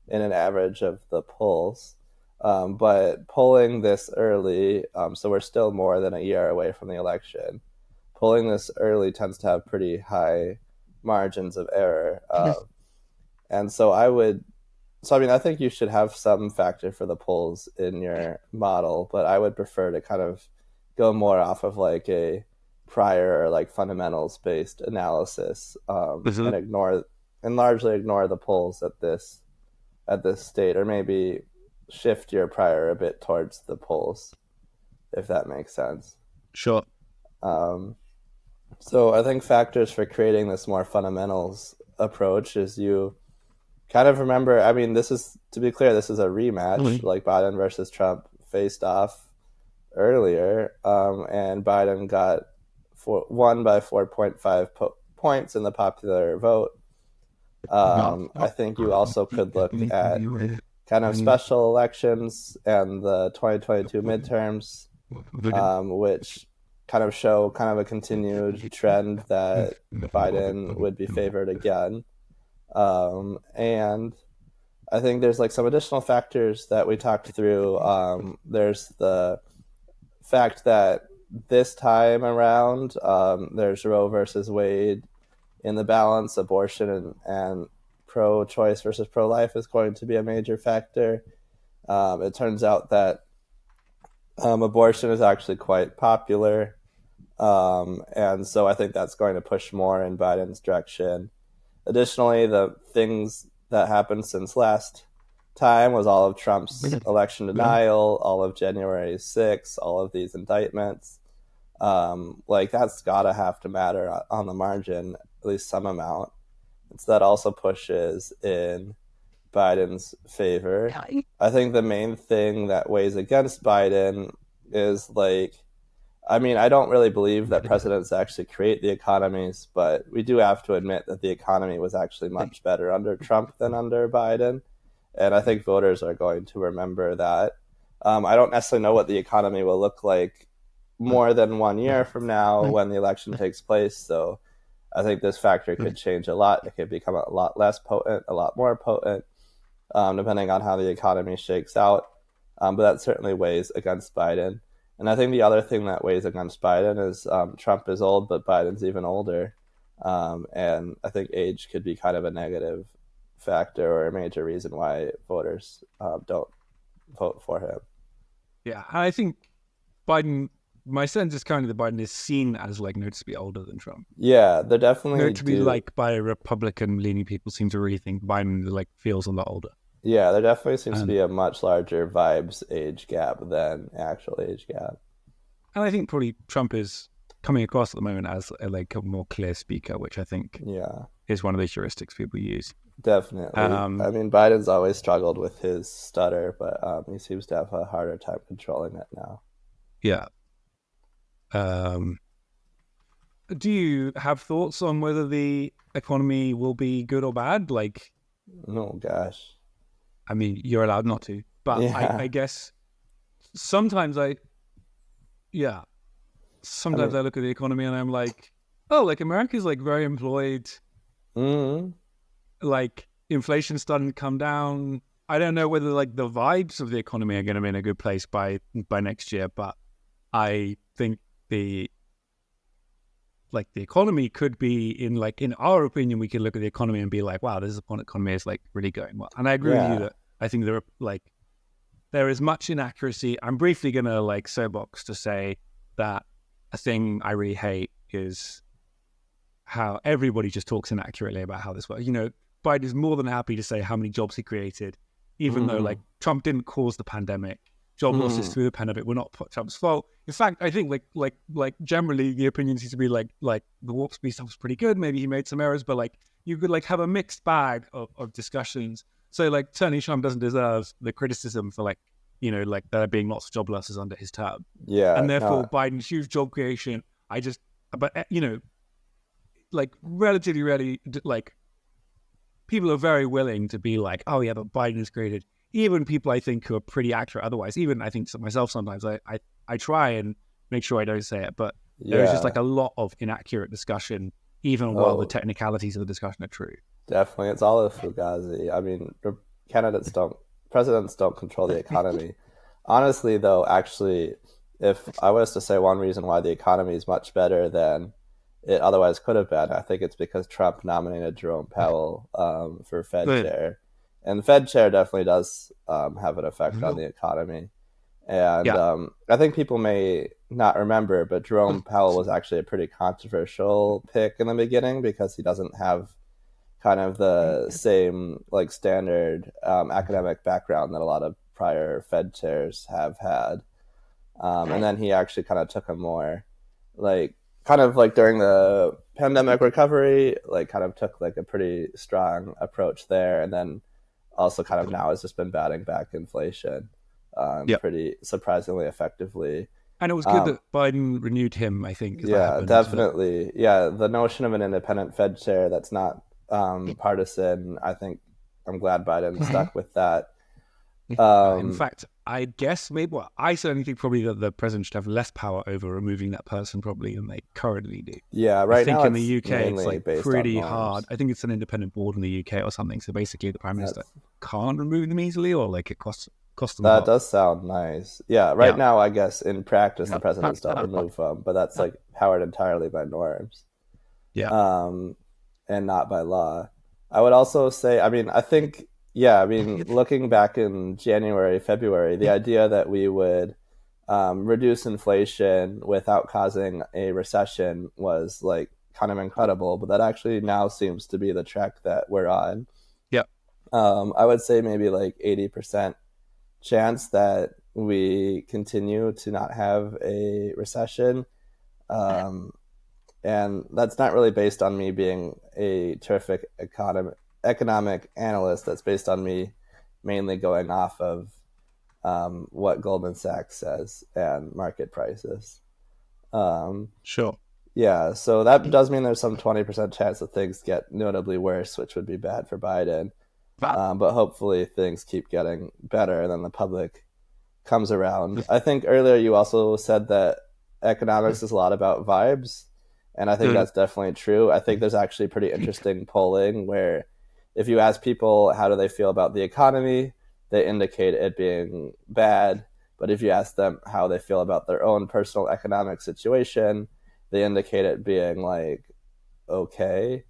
in an average of the polls. But polling this early, so we're still more than a year away from the election. Polling this early tends to have pretty high margins of error, and so I mean, I think you should have some factor for the polls in your model, but I would prefer to kind of go more off of like a prior or like fundamentals based analysis, This is and largely ignore the polls at this state, or maybe shift your prior a bit towards the polls, if that makes sense. sure. Um, so I think factors for creating this more fundamentals approach is you kind of remember, I mean, this is, to be clear, this is a rematch, like Biden versus Trump faced off earlier, and Biden won by 4.5 points in the popular vote. I think you also could look at kind of special elections and the 2022 midterms, which kind of show kind of a continued trend that Biden would be favored again. And I think there's like some additional factors that we talked through. There's the fact that this time around, there's Roe versus Wade in the balance. Abortion and pro-choice versus pro-life is going to be a major factor. It turns out that abortion is actually quite popular. And so I think that's going to push more in Biden's direction. Additionally, the things that happened since last time was all of Trump's election denial, all of January 6th, all of these indictments. Like that's gotta have to matter on the margin, at least some amount. So that also pushes in Biden's favor. I think the main thing that weighs against Biden is like I mean, I don't really believe that presidents actually create the economies, but we do have to admit that the economy was actually much better under Trump than under Biden. And I think voters are going to remember that. I don't necessarily know what the economy will look like more than 1 year from now when the election takes place. So I think this factor could change a lot. It could become a lot less potent, a lot more potent, depending on how the economy shakes out. But that certainly weighs against Biden. And I think the other thing that weighs against Biden is Trump is old, but Biden's even older. And I think age could be kind of a negative factor or a major reason why voters don't vote for him. Yeah, I think Biden, my sense is kind of that Biden is seen as like noticeably older than Trump. Yeah, they're definitely Notably, like by Republican-leaning people seem to really think Biden like feels a lot older. Yeah, there definitely seems to be a much larger vibes age gap than actual age gap. And I think probably Trump is coming across at the moment as a more clear speaker, which I think is one of the heuristics people use. Definitely. I mean, Biden's always struggled with his stutter, but he seems to have a harder time controlling it now. Yeah. Do you have thoughts on whether the economy will be good or bad? Like, oh gosh. I mean, you're allowed not to, but I guess sometimes I look at the economy and I'm like, oh, like America's like very employed. Mm-hmm. Like inflation's starting to come down. I don't know whether like the vibes of the economy are going to be in a good place by next year, but I think the economy could be in our opinion, we could look at the economy and be like, wow, this economy is like really going well. And I agree with you that I think there is much inaccuracy. I'm briefly going to like soapbox to say that a thing I really hate is how everybody just talks inaccurately about how this works. You know, Biden is more than happy to say how many jobs he created, even though like Trump didn't cause the pandemic. Job losses through the pandemic were not Trump's fault. In fact, I think like generally the opinion seems to be like the Warp Speed stuff was pretty good. Maybe he made some errors, but like you could like have a mixed bag of discussions. So like certainly Trump doesn't deserve the criticism for like, you know, like there being lots of job losses under his term. Yeah. And therefore Biden's huge job creation, but you know, like relatively ready, like people are very willing to be like, oh yeah, but Biden has created, even people I think who are pretty accurate otherwise, even I think myself sometimes, I try and make sure I don't say it, but there is just like a lot of inaccurate discussion, even while the technicalities of the discussion are true. Definitely. It's all a fugazi. I mean, presidents don't control the economy. Honestly, though, actually, if I was to say one reason why the economy is much better than it otherwise could have been, I think it's because Trump nominated Jerome Powell for Fed chair. And the Fed chair definitely does have an effect on the economy. And I think people may not remember, but Jerome Powell was actually a pretty controversial pick in the beginning because he doesn't have kind of the same like standard academic background that a lot of prior Fed chairs have had. And then he actually kind of took a more like kind of like during the pandemic recovery, like kind of took like a pretty strong approach there. And then also kind of now has just been batting back inflation pretty surprisingly effectively. And it was good that Biden renewed him, I think. Definitely. Yeah, the notion of an independent Fed chair that's not partisan, I think I'm glad Biden stuck with that. In fact, I guess I certainly think probably that the president should have less power over removing that person probably than they currently do. Yeah, right now I think in the UK it's like pretty hard. I think it's an independent board in the UK or something. So basically the prime minister can't remove them easily, or like it costs them. That does sound nice. Yeah, right now I guess in practice the presidents don't remove them, but that's like powered entirely by norms. Yeah. And not by law. I would also say, I mean, looking back in January, February, the idea that we would reduce inflation without causing a recession was like kind of incredible, but that actually now seems to be the track that we're on. Yeah. I would say maybe like 80% chance that we continue to not have a recession. And that's not really based on me being a terrific economic analyst. That's based on me mainly going off of what Goldman Sachs says and market prices. Sure. Yeah, so that does mean there's some 20% chance that things get notably worse, which would be bad for Biden. But But hopefully things keep getting better and then the public comes around. I think earlier you also said that economics is a lot about vibes, and I think that's definitely true. I think there's actually pretty interesting polling where if you ask people how do they feel about the economy, they indicate it being bad. But if you ask them how they feel about their own personal economic situation, they indicate it being like okay.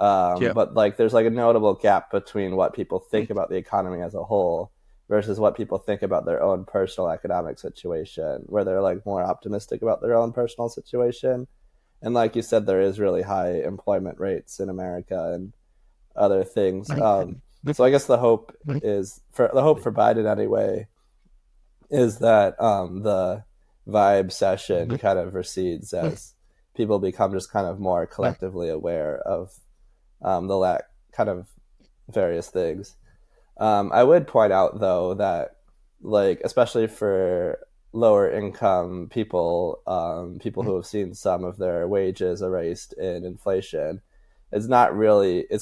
yeah, But like there's like a notable gap between what people think about the economy as a whole versus what people think about their own personal economic situation, where they're like more optimistic about their own personal situation. And like you said, there is really high employment rates in America and other things. So I guess the hope for Biden anyway is that the vibe session kind of recedes as people become just kind of more collectively aware of the lack kind of various things. I would point out though that like especially for lower income people, people who have seen some of their wages erased in inflation, it's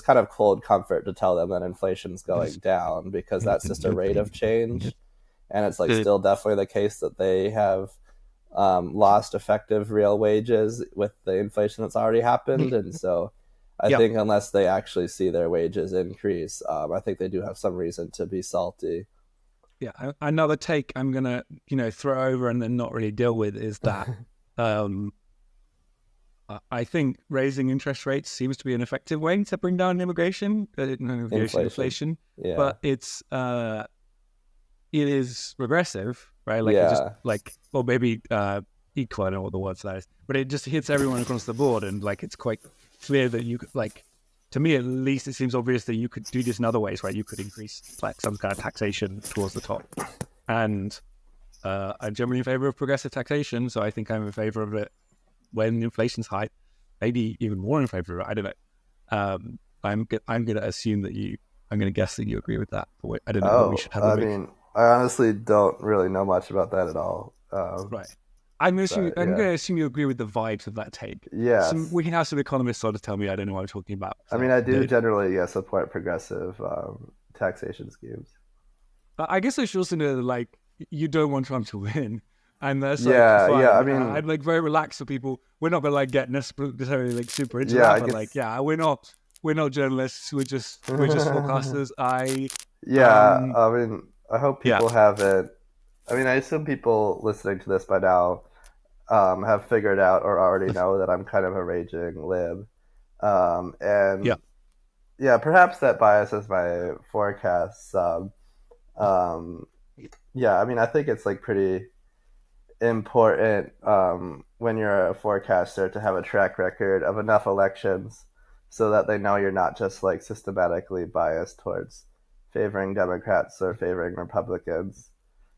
kind of cold comfort to tell them that inflation's going down because that's just a rate of change. And it's like still definitely the case that they have lost effective real wages with the inflation that's already happened. And so I yeah. think unless they actually see their wages increase, I think they do have some reason to be salty. Yeah, another take I'm gonna, throw over and then not really deal with is that I think raising interest rates seems to be an effective way to bring down inflation. Yeah. But it is regressive, right? Like it just Yeah. or maybe equal, I don't know what the word for that is, but it just hits everyone across the board, and like it's quite clear that you could to me at least, it seems obvious that you could do this in other ways, right? You could increase like some kind of taxation towards the top. And I'm generally in favor of progressive taxation, so I think I'm in favor of it when inflation's high, maybe even more in favor of it. I don't know. I'm going to assume that I'm going to guess that you agree with that. But I don't know what we Oh, should have I mean, I honestly don't really know much about that at all. right. I'm But going yeah. to assume you agree with the vibes of that take. Yes. We can have some economists sort of tell me I don't know what I'm talking about. I So mean, I do generally, yeah, support progressive taxation schemes. I guess I should also know that, like, you don't want Trump to win, and that's like Yeah, yeah. I fine. mean, I'd like very relaxed for people. We're not gonna like get necessarily like super into yeah, that, I but like, guess. yeah, we're not journalists. We're just forecasters. Yeah, Um, I mean, I hope yeah, people haven't. I mean, I assume people listening to this by now have figured out or already know that I'm kind of a raging lib. yeah, And yeah, perhaps that biases my forecasts. Um, yeah, I mean, I think it's like pretty important when you're a forecaster to have a track record of enough elections so that they know you're not just like systematically biased towards favoring Democrats or favoring Republicans.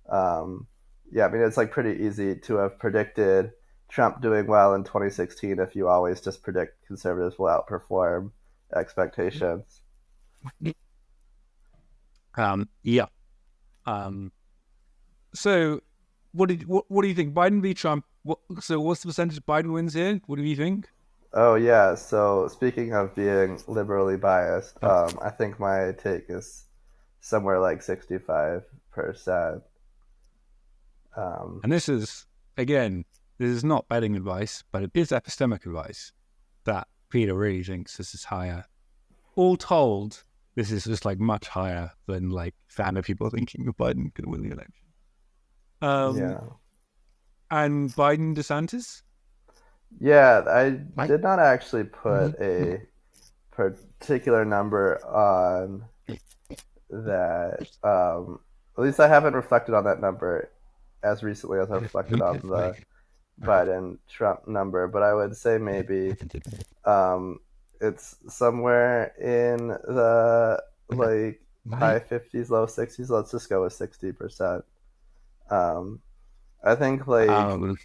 Um, yeah, I mean, it's like pretty easy to have predicted Trump doing well in 2016 if you always just predict conservatives will outperform expectations. yeah. Um, so what do you think? Biden v. Trump. So what's the percentage Biden wins here? What do you think? Oh yeah. So speaking of being liberally biased, I think my take is somewhere like 65%. Um, And this is not betting advice, but it is epistemic advice that Peter really thinks this is higher. All told, this is just like much higher than like fan people thinking that Biden could win the election. Um, yeah. and Biden DeSantis, Yeah, I right? did not actually put a particular number on that. At least I haven't reflected on that number as recently as I reflected on the Biden Trump number, but I would say maybe um, it's somewhere in the like high 50s, low 60s. Let's just go with 60%. Um, I think like Um,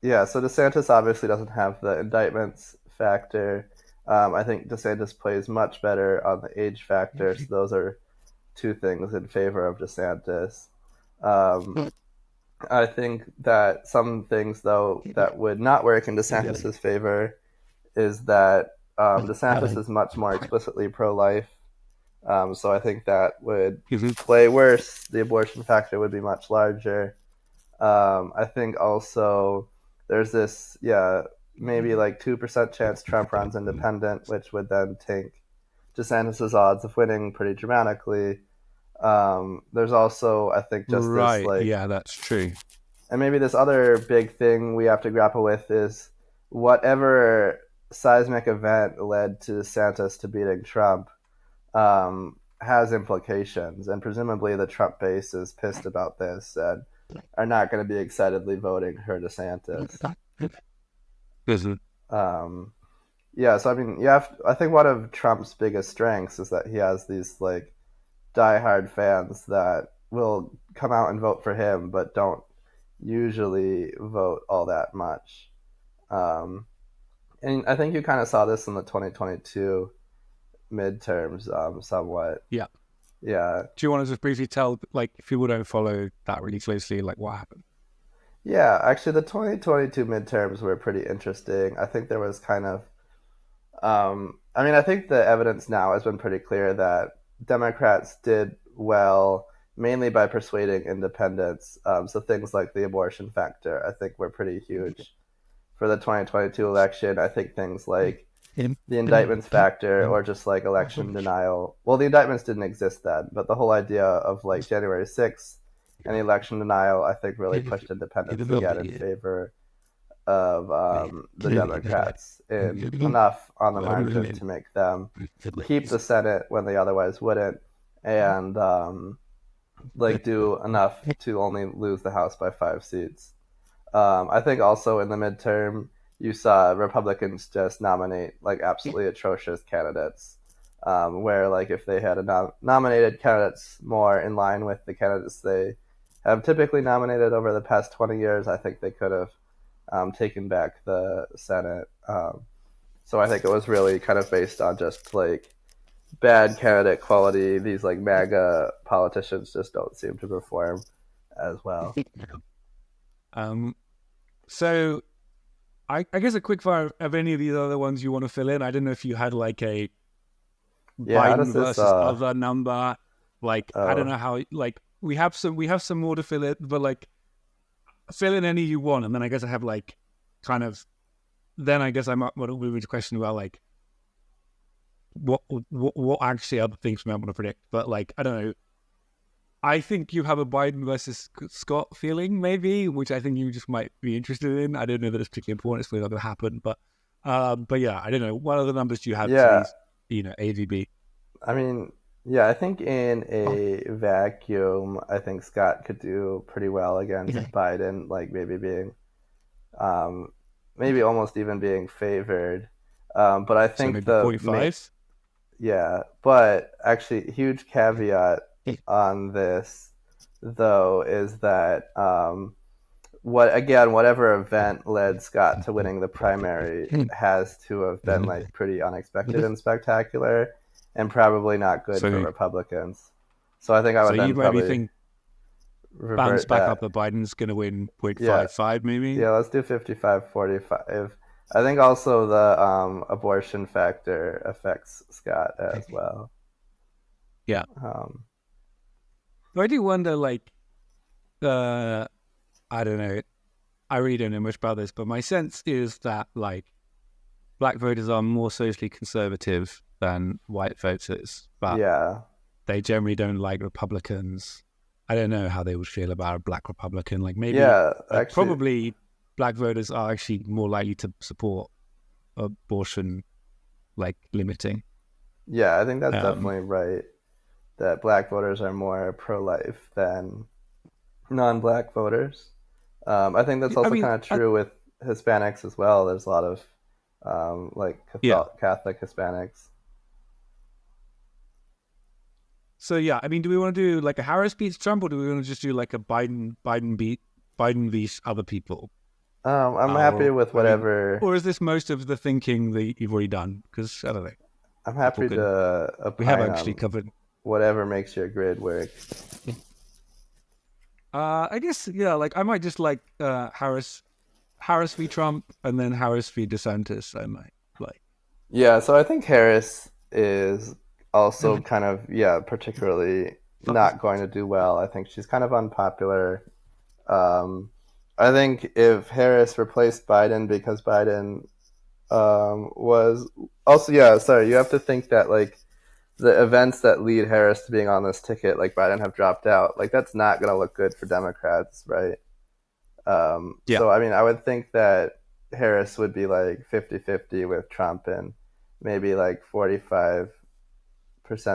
yeah, so DeSantis obviously doesn't have the indictments factor. I think DeSantis plays much better on the age factor. So those are two things in favor of DeSantis. Um, I think that some things, though, that would not work in DeSantis' favor is that DeSantis is much more explicitly pro-life. So I think that would play worse. The abortion factor would be much larger. I think also there's this, maybe like 2% chance Trump runs independent, which would then tank DeSantis' odds of winning pretty dramatically. There's also, I think, just this Right. like, Yeah, that's true. and maybe this other big thing we have to grapple with is whatever seismic event led to DeSantis to beating Trump has implications, and presumably the Trump base is pissed about this and are not going to be excitedly voting for DeSantis. Um, so I mean, I think one of Trump's biggest strengths is that he has these like diehard fans that will come out and vote for him, but don't usually vote all that much. And I think you kind of saw this in the 2022 midterms, somewhat. Yeah. Yeah. Do you want to just briefly tell, like, if people don't follow that really closely, like what happened? Yeah, actually, the 2022 midterms were pretty interesting. I think there was kind of, I think the evidence now has been pretty clear that Democrats did well mainly by persuading independents. So things like the abortion factor, I think, were pretty huge for the 2022 election. I think things like the indictments factor or just like election denial. Well, the indictments didn't exist then, but the whole idea of like January 6th and the election denial, I think, really pushed independents again in favor of the Democrats in enough on the margin to make them keep the Senate when they otherwise wouldn't, and do enough to only lose the House by 5 seats. I think also in the midterm, you saw Republicans just nominate like absolutely atrocious candidates, where like if they had nominated candidates more in line with the candidates they have typically nominated over the past 20 years, I think they could have taken back the Senate. So I think it was really kind of based on just like bad candidate quality. These like MAGA politicians just don't seem to perform as well. So I guess a quick fire of any of these other ones you want to fill in. I don't know if you had like a Biden versus other number. Like I don't know how. Like we have some more to fill in, but like fill in any you want, and then I guess I have like kind of. Then I guess I might want to move into a question about like what actually other things we might want to predict. But like I don't know. I think you have a Biden versus Scott feeling, maybe, which I think you just might be interested in. I don't know that it's particularly important. It's probably not going to happen, but yeah, I don't know. What other numbers do you have? Yeah, to these, AVB. I mean, yeah, I think in a vacuum, I think Scott could do pretty well against Biden, like maybe being, maybe almost even being favored. But I think so maybe 0.5. Yeah, but actually, huge caveat on this though is that whatever event led Scott to winning the primary has to have been like pretty unexpected and spectacular, and probably not good for Republicans. So I think I would then probably think bounce back up that Biden's going to win 0.55 maybe. Yeah, let's do 55-45. I think also the abortion factor affects Scott as well. Yeah. I do wonder, like, I don't know. I really don't know much about this, but my sense is that, like, black voters are more socially conservative than white voters. But they generally don't like Republicans. I don't know how they would feel about a black Republican. Like, maybe, probably black voters are actually more likely to support abortion, like, limiting. Yeah, I think that's definitely right. That black voters are more pro-life than non-black voters. I think that's also kind of true with Hispanics as well. There's a lot of Catholic Hispanics. So yeah, I mean, do we want to do like a Harris beats Trump, or do we want to just do like a Biden beats other people? I'm happy with whatever. Or is this most of the thinking that you've already done? Because I don't know. I'm happy to. We have actually covered whatever makes your grid work. I guess like I might just like Harris v Trump and then Harris v DeSantis. I might like. Yeah, so I think Harris is also kind of, yeah, particularly not going to do well. I think she's kind of unpopular. Um, I think if Harris replaced Biden, because Biden was also, yeah, sorry, you have to think that like the events that lead Harris to being on this ticket, like Biden, have dropped out. Like that's not going to look good for Democrats, right? Yeah. So I mean, I would think that Harris would be like 50-50 with Trump and maybe like 45%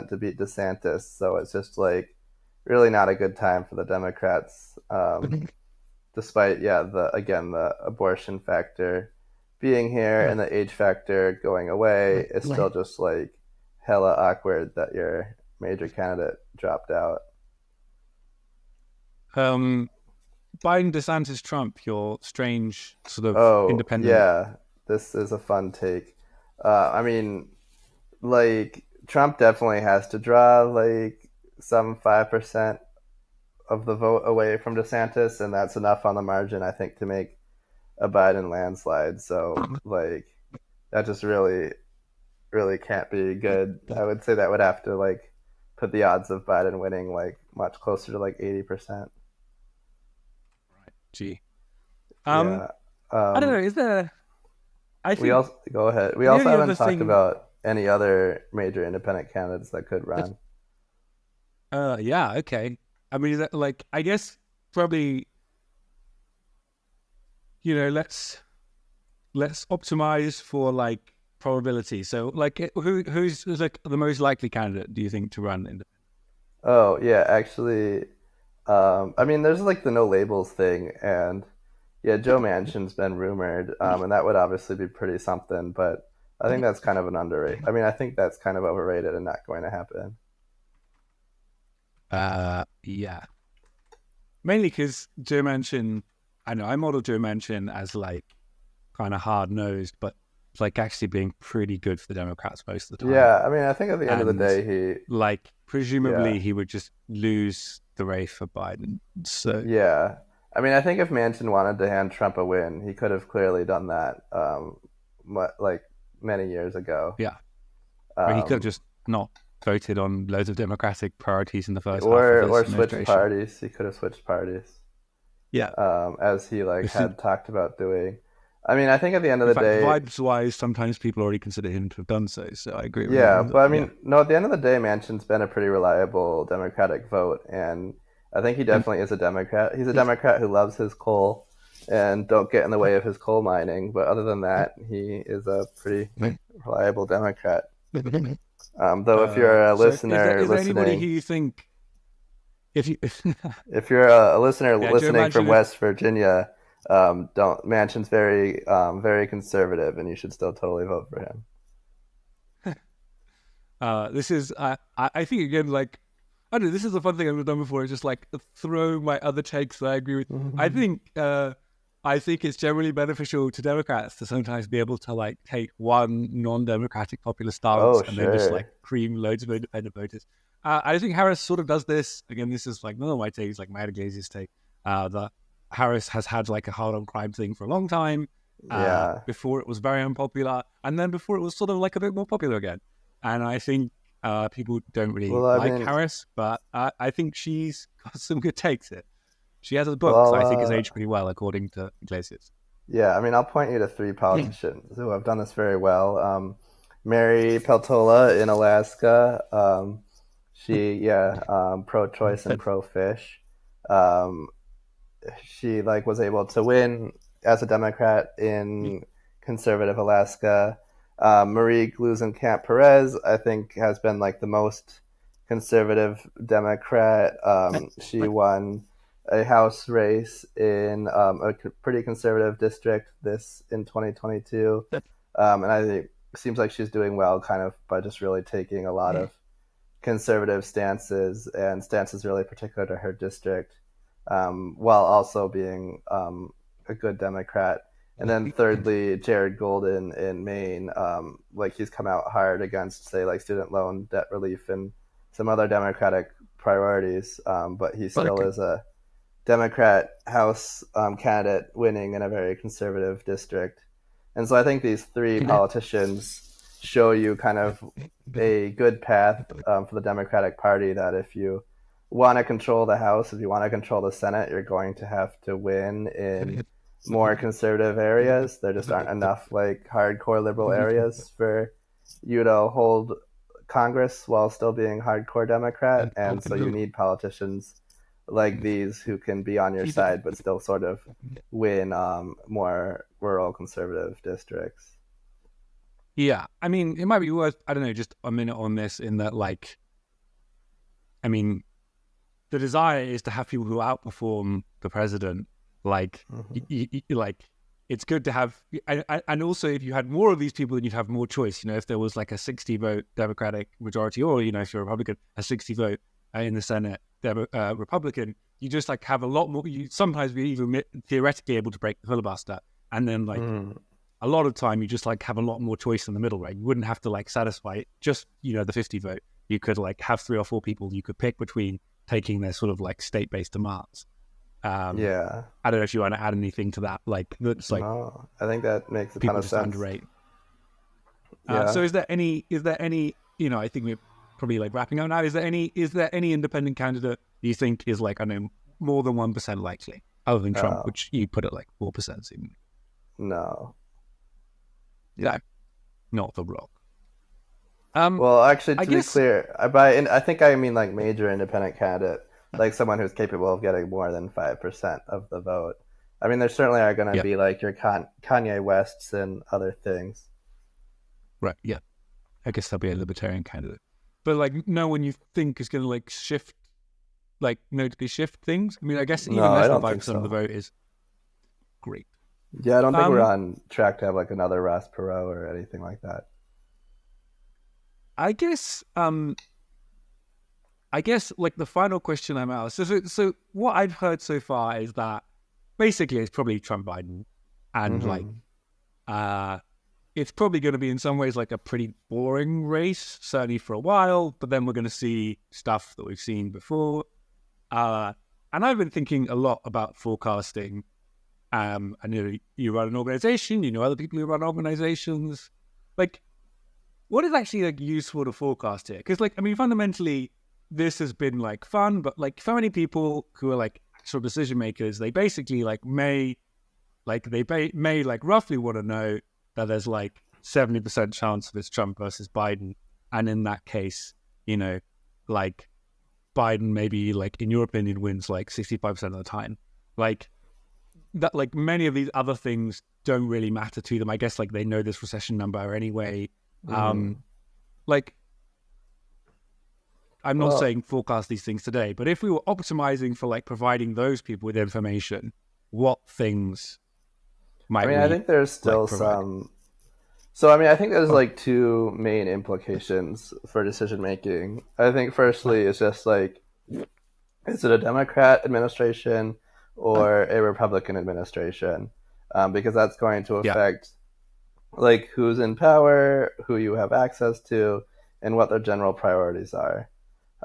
to beat DeSantis. So it's just like really not a good time for the Democrats. Despite, yeah, the abortion factor being here and the age factor going away, it's still just like hella awkward that your major candidate dropped out. Um, Biden, DeSantis, Trump. Your strange sort of Oh, independent. yeah, this is a fun take. I mean, like Trump definitely has to draw like some 5% of the vote away from DeSantis, and that's enough on the margin, I think, to make a Biden landslide. So like that just really can't be good. I would say that would have to like put the odds of Biden winning like much closer to like 80%. Gee. Yeah. I don't know. Is there? I We think also go ahead. We the also only haven't other talked thing. about any other major independent candidates that could run. Yeah. Okay. I mean, like I guess probably let's optimize for like probability. So like who's like the most likely candidate do you think to run in? Oh yeah, actually, I mean, there's like the no labels thing, and yeah, Joe Manchin's been rumored, and that would obviously be pretty something. But I think that's kind of an underrated. I mean, I think that's kind of overrated and not going to happen. Yeah. Mainly because Joe Manchin, I know I model Joe Manchin as like kind of hard nosed, but like actually being pretty good for the Democrats most of the time. Yeah, I mean, I think at the end of the And day, like yeah, presumably he would just lose the race for Biden. So yeah. I mean, I think if Manchin wanted to hand Trump a win, he could have clearly done that, like many years ago. yeah, but he could have Um, just not voted on loads of Democratic priorities in the first half of his or switched administration. parties. He could have switched parties, Yeah. as he like This is, had talked about doing. I mean, I think at the end of in the fact, day, vibes wise, sometimes people already consider him to have done so. So I agree with yeah. you. But I Yeah. mean, no. At the end of the day, Manchin's been a pretty reliable Democratic vote, and I think he And definitely is a Democrat. He's a Democrat who loves his coal and don't get in the way of his coal mining. But other than that, he is a pretty reliable Democrat. Though, if you're a so listener is there anybody who listening, you think if you if you're a listener yeah, Joe listening from Manchin is West Virginia, don't Manchin's very conservative, and you should still totally vote for him. this is I think again like I don't know, this is a fun thing I've done before, is just like throw my other takes that I agree with. I think it's generally beneficial to Democrats to sometimes be able to like take one non-democratic popular stance Oh and then just like sure, cream loads of independent voters. I think Harris sort of does this. Again, this is like none of my takes, like my Iglesias take. That Harris has had like a hard on crime thing for a long time. yeah. Before it was very unpopular, and then before it was sort of like a bit more popular again. And I think people don't really Well, I like mean, Harris, but I think she's got some good takes here. She has a book well, that I think has aged pretty well, according to Iglesias. yeah. I mean, I'll point you to three politicians who have done this very well. Mary Peltola in Alaska. She, yeah, pro-choice and pro-fish. Um, she like was able to win as a Democrat in conservative Alaska. Marie Gluesenkamp Perez, I think, has been like the most conservative Democrat. She won a House race in a pretty conservative district this in 2022, and I think it seems like she's doing well, kind of by just really taking a lot of conservative stances and stances really particular to her district, while also being a good Democrat. And then thirdly, Jared Golden in Maine, like he's come out hard against, say, like student loan debt relief and some other Democratic priorities, but he still is a Democrat House candidate winning in a very conservative district. And so I think these three politicians show you kind of a good path for the Democratic Party, that if you want to control the House, if you want to control the Senate, you're going to have to win in more conservative areas. There just aren't enough like hardcore liberal areas for you to hold Congress while still being hardcore Democrat. And so you need politicians like these who can be on your side but still sort of win more rural conservative districts. Yeah, I mean, it might be worth, I don't know, just a minute on this, in that, like, I mean, the desire is to have people who outperform the president. Like, like, it's good to have, and also if you had more of these people, then you'd have more choice. You know, if there was like a 60-vote Democratic majority, or, you know, if you're a Republican, a 60-vote in the Senate Republican, you just like have a lot more. You sometimes be even theoretically able to break the filibuster, and then like a lot of time you just like have a lot more choice in the middle, right? You wouldn't have to like satisfy just, you know, the 50 vote. You could like have 3 or 4 people you could pick between taking their sort of like state-based demands. Yeah, I don't know if you want to add anything to that. Like, that's like, no, I think that makes a ton people of just sense. underrate. Yeah. So is there any, you know, I think we're probably like wrapping up now. Is there any independent candidate you think is like, I don't know, more than 1% likely, other than Trump, which you put at like 4% seemingly? No. Yeah, not The Rock. Well, actually, to be guess, clear, I think I mean like major independent candidate, like someone who's capable of getting more than 5% of the vote. I mean, there certainly are going to be like your Kanye Wests and other things. Right, yeah. I guess there'll be a libertarian candidate. But like no one you think is going to like shift, like notably shift things? I mean, I guess even No, less I than don't 5% think so. of the vote is great. Yeah, I don't think we're on track to have like another Ross Perot or anything like that. I guess like the final question I'm asked. So what I've heard so far is that basically it's probably Trump Biden, and like it's probably going to be in some ways like a pretty boring race, certainly for a while. But then we're going to see stuff that we've seen before. And I've been thinking a lot about forecasting. I know you run an organization, you know other people who run organizations. Like, what is actually like useful to forecast here? Because like, I mean, fundamentally, this has been like fun, but like for many people who are like actual decision makers, they basically like may like roughly want to know that there's like 70% chance of it's Trump versus Biden, and in that case, you know, like Biden maybe like in your opinion wins like 65% of the time. Like that, like many of these other things don't really matter to them. I guess like they know this recession number anyway. Like, I'm not saying forecast these things today, but if we were optimizing for like providing those people with information, what things might we? I think there's still like, some. So, I mean, I think there's like 2 main implications for decision making. I think firstly, it's just like, is it a Democrat administration or a Republican administration? Because that's going to affect like who's in power, who you have access to, and what their general priorities are.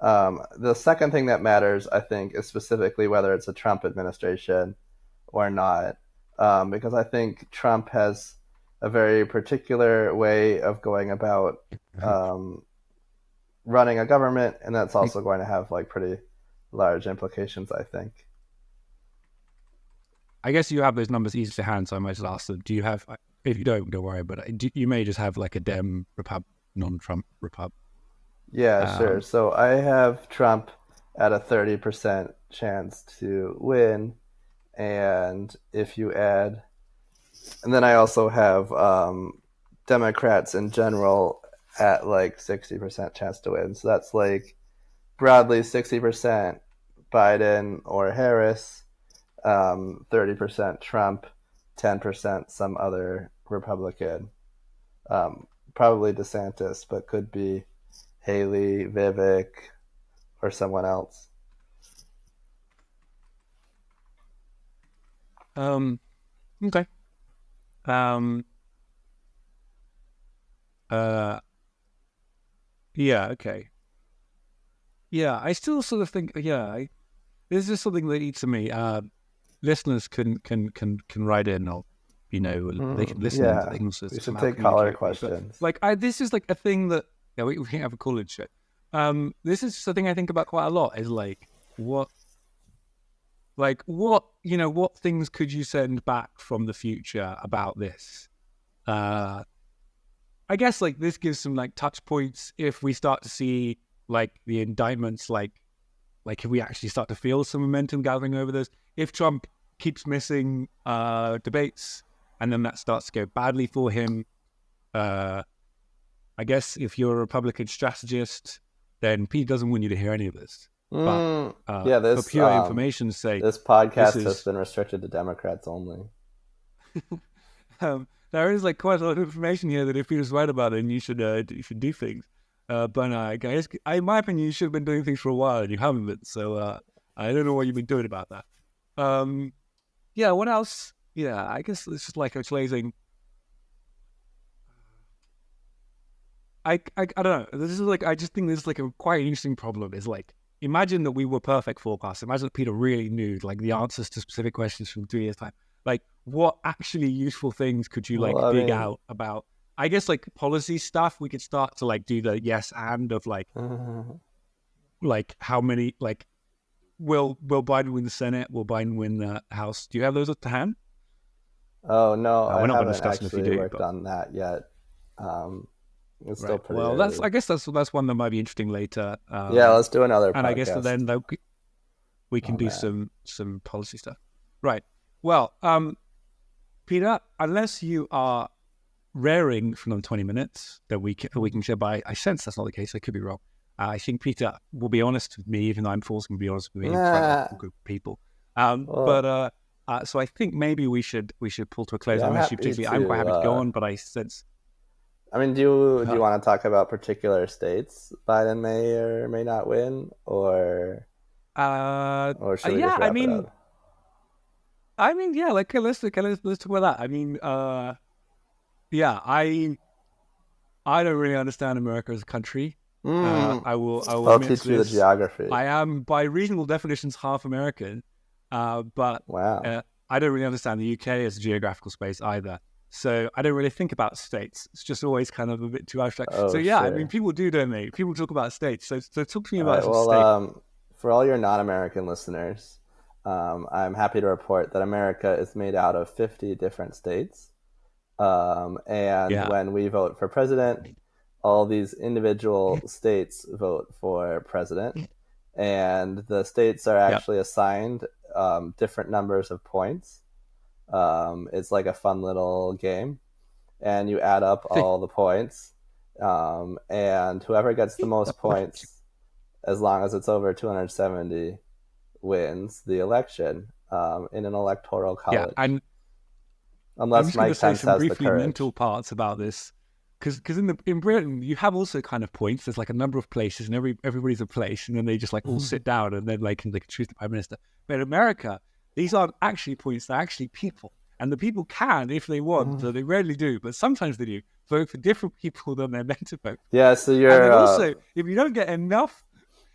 The second thing that matters, I think, is specifically whether it's a Trump administration or not, because I think Trump has a very particular way of going about running a government, and that's also going to have like pretty large implications, I think. I guess you have those numbers easy to hand, so I might just ask them. Do you have? If you don't worry. But you may just have like a Dem Repub, non-Trump Repub. Yeah, sure. So I have Trump at a 30% chance to win, and if you add, and then I also have Democrats in general at like 60% chance to win. So that's like broadly 60% Biden or Harris, 30% Trump, 10% some other Republican. Probably DeSantis, but could be Haley, Vivek, or someone else. Okay. Yeah. Okay. Yeah. I still sort of think. Yeah. this is something that eats at me. Listeners can write in, or they can listen. Yeah, They can also we should take caller questions. But, this is like a thing that we can have a call-in show. This is something I think about quite a lot. Is what things could you send back from the future about this? I guess this gives some touch points if we start to see the indictments, if we actually start to feel some momentum gathering over this. If Trump keeps missing debates and then that starts to go badly for him, I guess if you're a Republican strategist, then Pete doesn't want you to hear any of this. But this for pure information's sake, this podcast has been restricted to Democrats only. There is quite a lot of information here that if Peter's right about it, you should do things. But I guess, in my opinion, you should have been doing things for a while and you haven't been. So I don't know what you've been doing about that. What else? Yeah, I guess it's just it's lazing. I don't know. This is I just think this is a quite interesting problem. Is imagine that we were perfect forecasters. Imagine that Peter really knew the answers to specific questions from 3 years time. What actually useful things could you dig out about? I guess policy stuff. We could start to do the yes and of how many will Biden win the Senate? Will Biden win the House? Do you have those at hand? Oh no, we're not I going to discuss haven't them if you actually do, worked on that yet. It's still pretty well. early. I guess that's one that might be interesting later. Let's do another podcast. And I guess then we can do some policy stuff. Right. Well, Peter, unless you are raring for another 20 minutes that we can share by, I sense that's not the case. I could be wrong. I think Peter will be honest with me, even though I'm forced to be honest with me in front of a group of people. So I think maybe we should pull to a close. I'm quite happy to go on, but I sense. I mean, do you want to talk about particular states Biden may or may not win, or should we just wrap it up? Let's talk about that. I don't really understand America as a country. I'll teach you the geography. I am, by reasonable definitions, half American, but wow. I don't really understand the UK as a geographical space either. So I don't really think about states. It's just always kind of a bit too abstract. Sure. People do, don't they? People talk about states. So talk to me about some states. For all your non-American listeners, I'm happy to report that America is made out of 50 different states. When we vote for president, all these individual states vote for president. And the states are actually assigned different numbers of points. It's like a fun little game. And you add up all the points. And whoever gets the most points, as long as it's over 270, wins the election in an electoral college. Yeah, unless Mike Pence has the courage. Mental parts about this, because in Britain you have also kind of points. There's a number of places, and everybody's a place, and then they just all sit down, and then they can choose the prime minister. But in America, these aren't actually points; they're actually people, and the people can, if they want, so they rarely do, but sometimes they do, vote for different people than they're meant to vote. Yeah, so you're. And then also, if you don't get enough.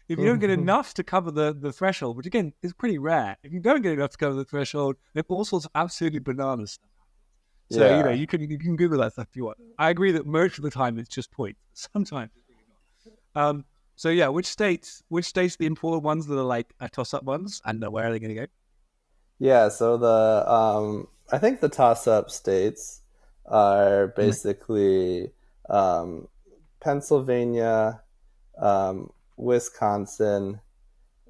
If you don't get enough to cover the threshold, which again is pretty rare, if you don't get enough to cover the threshold, there are all sorts of absolutely bananas stuff. So you can Google that stuff if you want. I agree that most of the time it's just points. Sometimes it's really not. Which states are the important ones that are toss-up ones, and where are they going to go? Yeah, so I think the toss-up states are basically Pennsylvania, Wisconsin,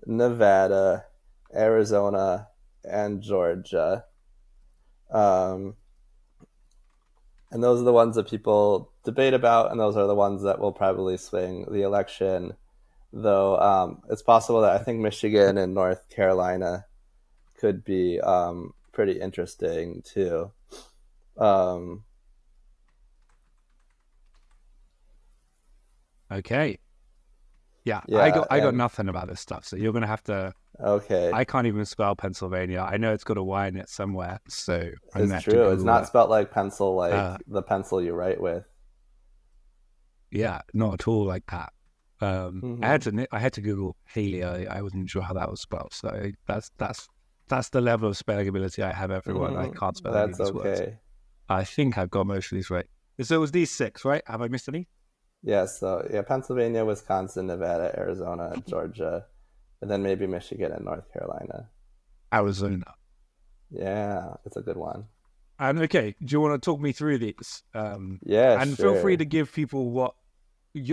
Nevada, Arizona, and Georgia. And those are the ones that people debate about, and those are the ones that will probably swing the election. Though it's possible that I think Michigan and North Carolina could be pretty interesting too. Okay. Yeah, I got nothing about this stuff, so you're going to have to... Okay. I can't even spell Pennsylvania. I know it's got a Y in it somewhere, so... It's true. It's not spelled like pencil, like the pencil you write with. Yeah, not at all like that. Mm-hmm. I had to Google Haley. I wasn't sure how that was spelled. So that's the level of spellability I have. Everyone, I can't spell any of That's these words. okay. I think I've got most of these right. So it was these 6, right? Have I missed any? Yeah, so yeah, Pennsylvania, Wisconsin, Nevada, Arizona, Georgia, and then maybe Michigan and North Carolina. Arizona. Yeah, it's a good one. And okay, do you want to talk me through these? Yeah, And feel free sure. to give people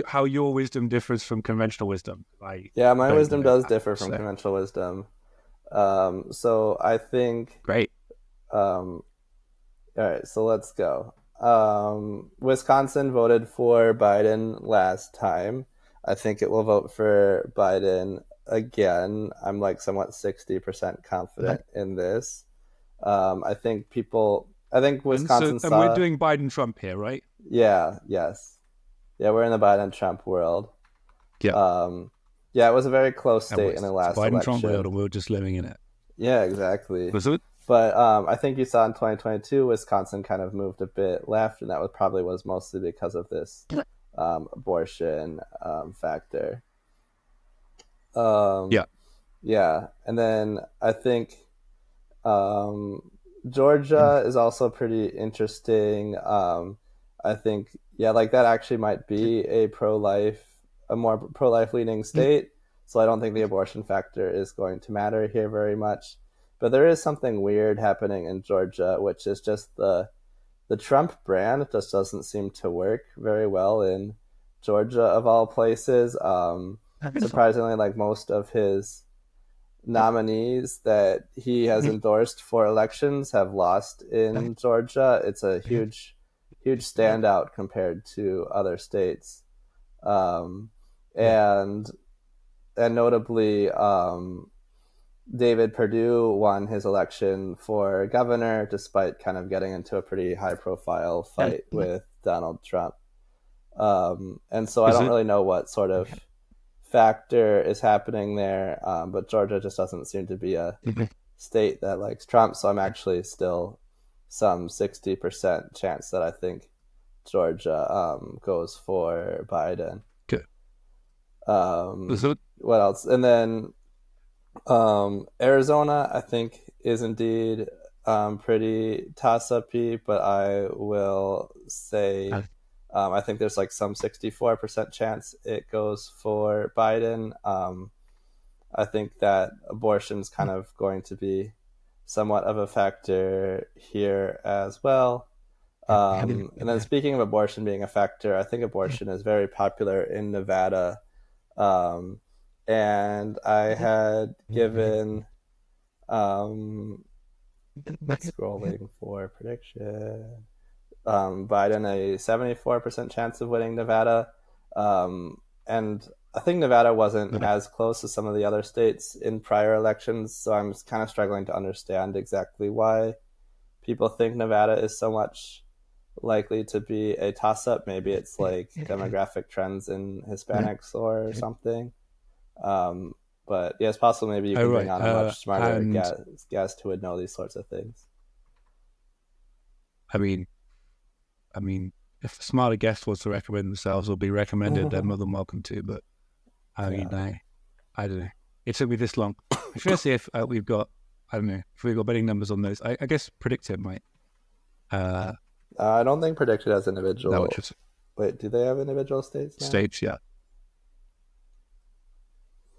how your wisdom differs from conventional wisdom. I Yeah, my don't wisdom know does that. differ from So conventional wisdom. So I think, great. um, all right, so let's go. Wisconsin voted for Biden last time. I think it will vote for Biden again. I'm like somewhat 60% confident in this. I think Wisconsin And we're saw, doing Biden Trump here, right? yeah, yes. Yeah, we're in the Biden Trump world. Yeah. Um, yeah, it was a very close And state in the it's last Biden Trump world, election. and we're just living in it. Yeah, exactly. Was it? But I think you saw in 2022, Wisconsin kind of moved a bit left, and that was mostly because of this abortion factor. Um, Yeah. yeah, and then I think um, Georgia is also pretty interesting. I think, yeah, like that actually might be a more pro-life leaning state. So I don't think the abortion factor is going to matter here very much. But there is something weird happening in Georgia, which is just the Trump brand just doesn't seem to work very well in Georgia of all places. Surprisingly, like most of his nominees that he has endorsed for elections have lost in Georgia. It's a huge standout compared to other states, um, Yeah. and notably, David Perdue won his election for governor despite kind of getting into a pretty high profile fight with Donald Trump. And so I Is don't it? really know what sort of factor is happening there, but Georgia just doesn't seem to be a state that likes Trump. So I'm actually still some 60% chance that I think Georgia goes for Biden. Good. Is it? What else? And then Arizona, I think, is indeed pretty toss-uppy, but I will say I think there's like some 64% chance it goes for Biden. I think that abortion's kind of going to be somewhat of a factor here as well. And then speaking of abortion being a factor, I think abortion is very popular in Nevada. Um, and I had given scrolling for prediction Biden a 74% chance of winning Nevada. And I think Nevada wasn't as close as some of the other states in prior elections, so I'm kind of struggling to understand exactly why people think Nevada is so much likely to be a toss up. Maybe it's like demographic trends in Hispanics or something. Um, but yeah, it's possible maybe you Oh, can bring right. on a much smarter And guest who would know these sorts of things. I mean, if a smarter guest was to recommend themselves or be recommended, they're more than welcome to. But I mean, Yeah. I don't know. It took me this long. I should see if we've got, I don't know, if we've got betting numbers on those. I guess Predictive might. I don't think predicted as That would individual. just Wait, do they have individual states now? states, yeah.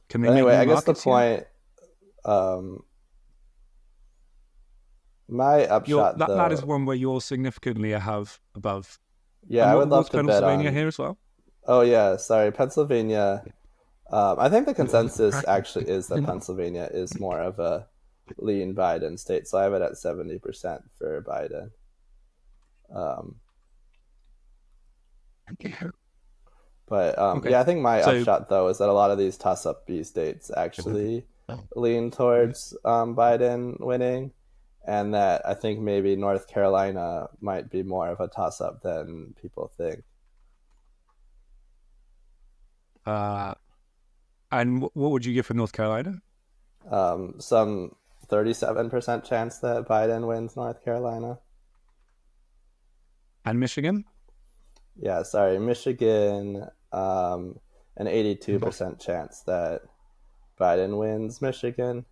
Can they But make anyway, new I guess the markets yet? point, um, my upshot That is though, one where you're significantly above. yeah, And I what would was love to bet Pennsylvania on. here as well? Oh yeah, sorry, Pennsylvania. I think the consensus actually is that Pennsylvania is more of a lean Biden state, so I have it at 70% for Biden. Um, but Okay. yeah, I think my So upshot though is that a lot of these toss-up B states actually lean towards Biden winning, and that I think maybe North Carolina might be more of a toss-up than people think. and what would you give for North Carolina Some 37% chance that Biden wins North Carolina. and Michigan? Yeah, sorry, Michigan. an 82% chance that Biden wins Michigan.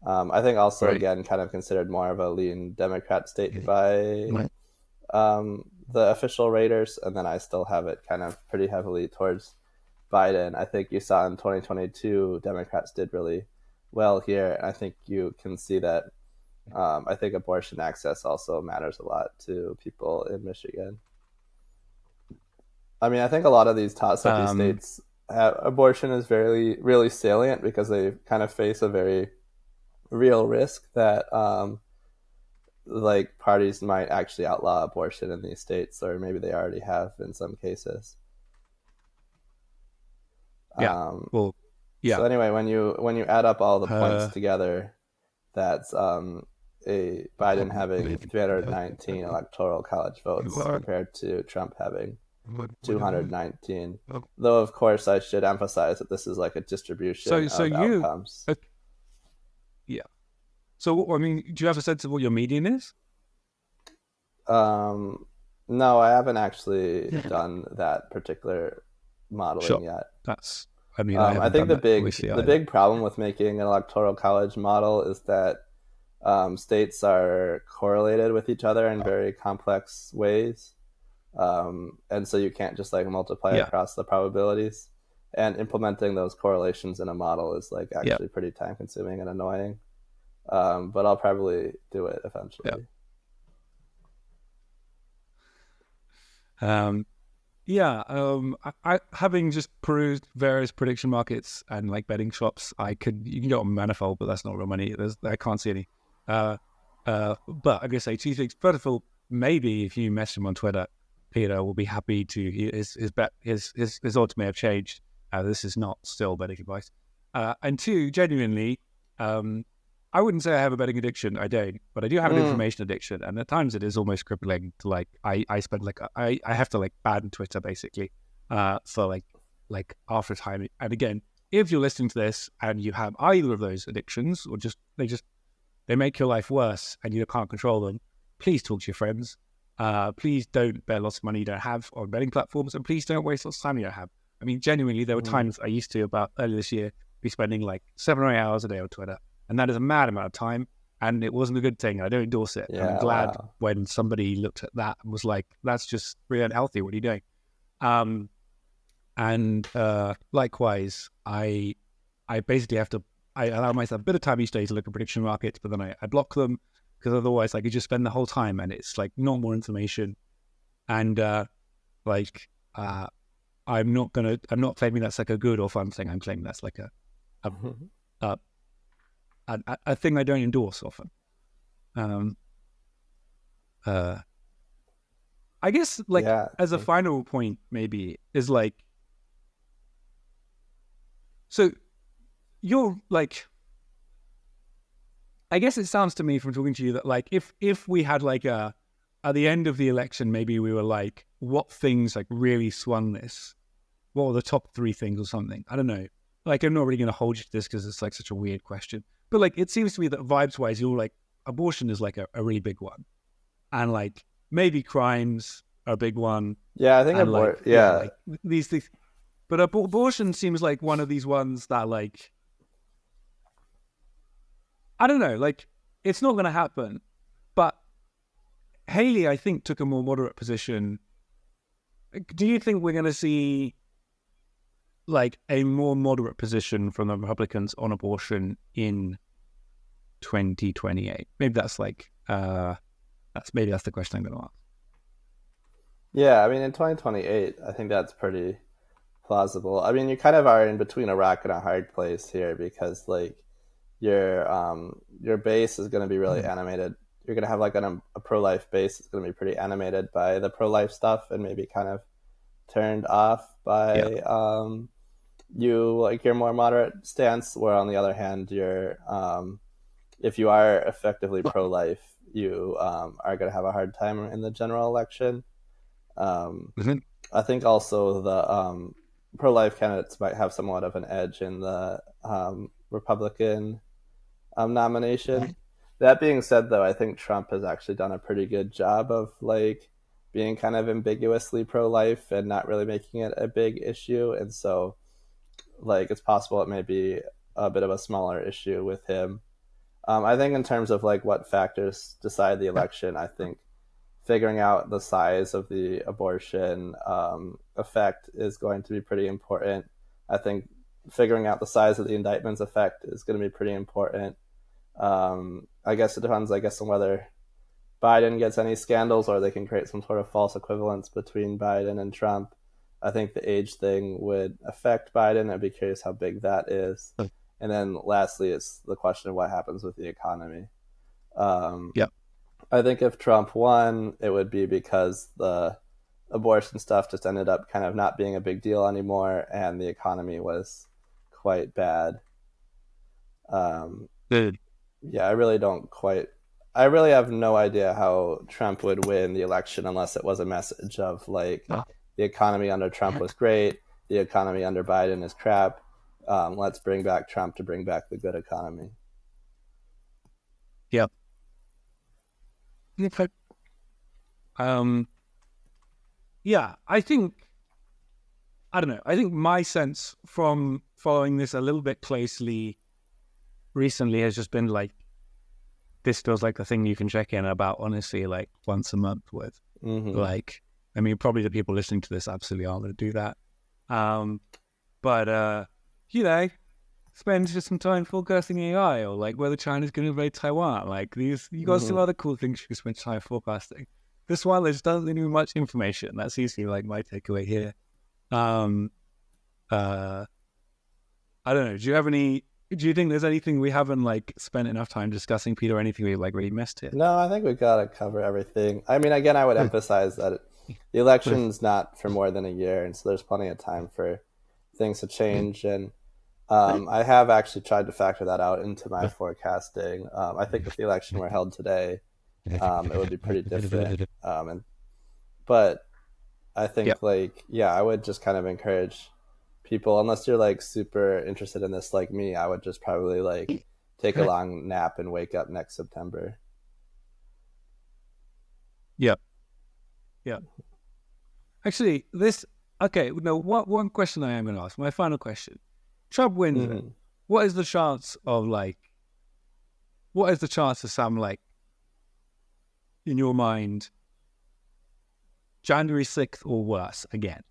I think also, Right. again, kind of considered more of a lean Democrat state Yeah. by Right. the official raters, and then I still have it kind of pretty heavily towards Biden. I think you saw in 2022, Democrats did really well here, and I think you can see that. I think abortion access also matters a lot to people in Michigan. I mean, I think a lot of these toss-uppy Um, states, abortion is very, really salient because they kind of face a very real risk that like parties might actually outlaw abortion in these states, or maybe they already have in some cases. yeah. Um, Well, so yeah. anyway, when you add up all the points Uh, together, that's a Biden having 319 electoral college votes compared to Trump having 219. Though of course I should emphasize that this is like a distribution so of you, outcomes. uh, yeah. So I mean, do you have a sense of what your median is? Um, no, I haven't actually done that particular modeling Sure. yet. That's. I mean, I I haven't think done the that big obviously the either. big problem with making an electoral college model is that states are correlated with each other in very complex ways, and so you can't just like multiply Yeah. across the probabilities. And implementing those correlations in a model is like Yeah. actually pretty time consuming and annoying. But I'll probably do it Yeah. eventually. Um, yeah. I having just perused various prediction markets and like betting shops, you can go on Manifold, but that's not real money. I can't see any. Uh, but I'm gonna say two things. First of all, maybe if you message him on Twitter, Peter will be happy to his bet his odds may have changed. This is not still betting advice. And two, genuinely, um, I wouldn't say I have a betting addiction. I don't, but I do have an Mm, information addiction, and at times it is almost crippling. To like, I spend like I have to like ban Twitter basically, for like after time. And again, if you're listening to this and you have either of those addictions, or they make your life worse and you can't control them, please talk to your friends. Please don't bet lots of money you don't have on betting platforms, and please don't waste lots of time you don't have. I mean, genuinely, there were mm, times I used to about earlier this year be spending like 7 or 8 hours a day on Twitter, and that is a mad amount of time, and it wasn't a good thing. I don't endorse it, and I'm yeah, glad wow. when somebody looked at that and was like, "That's just really unhealthy. What are you doing?" Um, and likewise, I basically have to I allow myself a bit of time each day to look at prediction markets, but then I block them because otherwise I could just spend the whole time and it's like not more information. And like uh, I'm not claiming that's like a good or fun thing. I'm claiming that's like a a, a thing I don't endorse often. Um, uh, I guess like Yeah, as a thanks. final point maybe is like so you're like I guess it sounds to me from talking to you that like if we had like a at the end of the election, maybe we were like, what things like really swung this? What were the top three things or something? I don't know. Like I'm not really going to hold you to this because it's like such a weird question. But like it seems to me that vibes wise, you're like abortion is like a really big one, and like maybe crimes are a big one, Yeah, I think and like yeah, yeah. like these things. But abortion seems like one of these ones that like I don't know, like it's not going to happen. But Haley, I think, took a more moderate position. Do you think we're going to see like a more moderate position from the Republicans on abortion in 2028? Maybe that's like that's the question I'm going to ask. Yeah, I mean in 2028, I think that's pretty plausible. I mean, you kind of are in between a rock and a hard place here because like your base is going to be really Mm. animated. You're going to have like a pro life base that's going to be pretty animated by the pro life stuff and maybe kind of turned off Yeah. by you like your more moderate stance. Where on the other hand, you're if you are effectively pro life, you are going to have a hard time in the general election. Um, Mhm. I think also the pro life candidates might have somewhat of an edge in the Republican nomination. That being said, though, I think Trump has actually done a pretty good job of like being kind of ambiguously pro-life and not really making it a big issue. And so, like, it's possible it may be a bit of a smaller issue with him. I think in terms of like what factors decide the election, I think figuring out the size of the abortion effect is going to be pretty important. I think figuring out the size of the indictments effect is going to be pretty important. I guess it depends, on whether Biden gets any scandals or they can create some sort of false equivalence between Biden and Trump. I think the age thing would affect Biden. I'd be curious how big that is. And then lastly, it's the question of what happens with the economy. Yeah. I think if Trump won, it would be because the abortion stuff just ended up kind of not being a big deal anymore, and the economy was quite bad. Good. Yeah, I really have no idea how Trump would win the election unless it was a message of like, the economy under Trump was great, the economy under Biden is crap. Let's bring back Trump to bring back the good economy. Yep. Yeah, I don't know. I think my sense from following this a little bit closely recently has just been like, this feels like the thing you can check in about, honestly, like once a month with. Mm-hmm. Like, I mean, probably the people listening to this absolutely aren't going to do that. But spend just some time forecasting AI, or like whether China's going to invade Taiwan. Like you got some other cool things you can spend time forecasting. This one, there just doesn't leave much information. That's usually like my takeaway here. I don't know. Do you think there's anything we haven't like spent enough time discussing, Peter, or anything we like really missed here? No, I think we've got to cover everything. I mean, again, I would emphasize that the election's not for more than a year, and so there's plenty of time for things to change. And I have actually tried to factor that out into my forecasting. I think if the election were held today, it would be pretty different. But I think I would just kind of encourage people, unless you're like super interested in this like me, I would just probably like take a long nap and wake up next September. Yep. Actually, one question I am going to ask, my final question. Trump wins. What is the chance of some, like, in your mind, January 6th or worse again?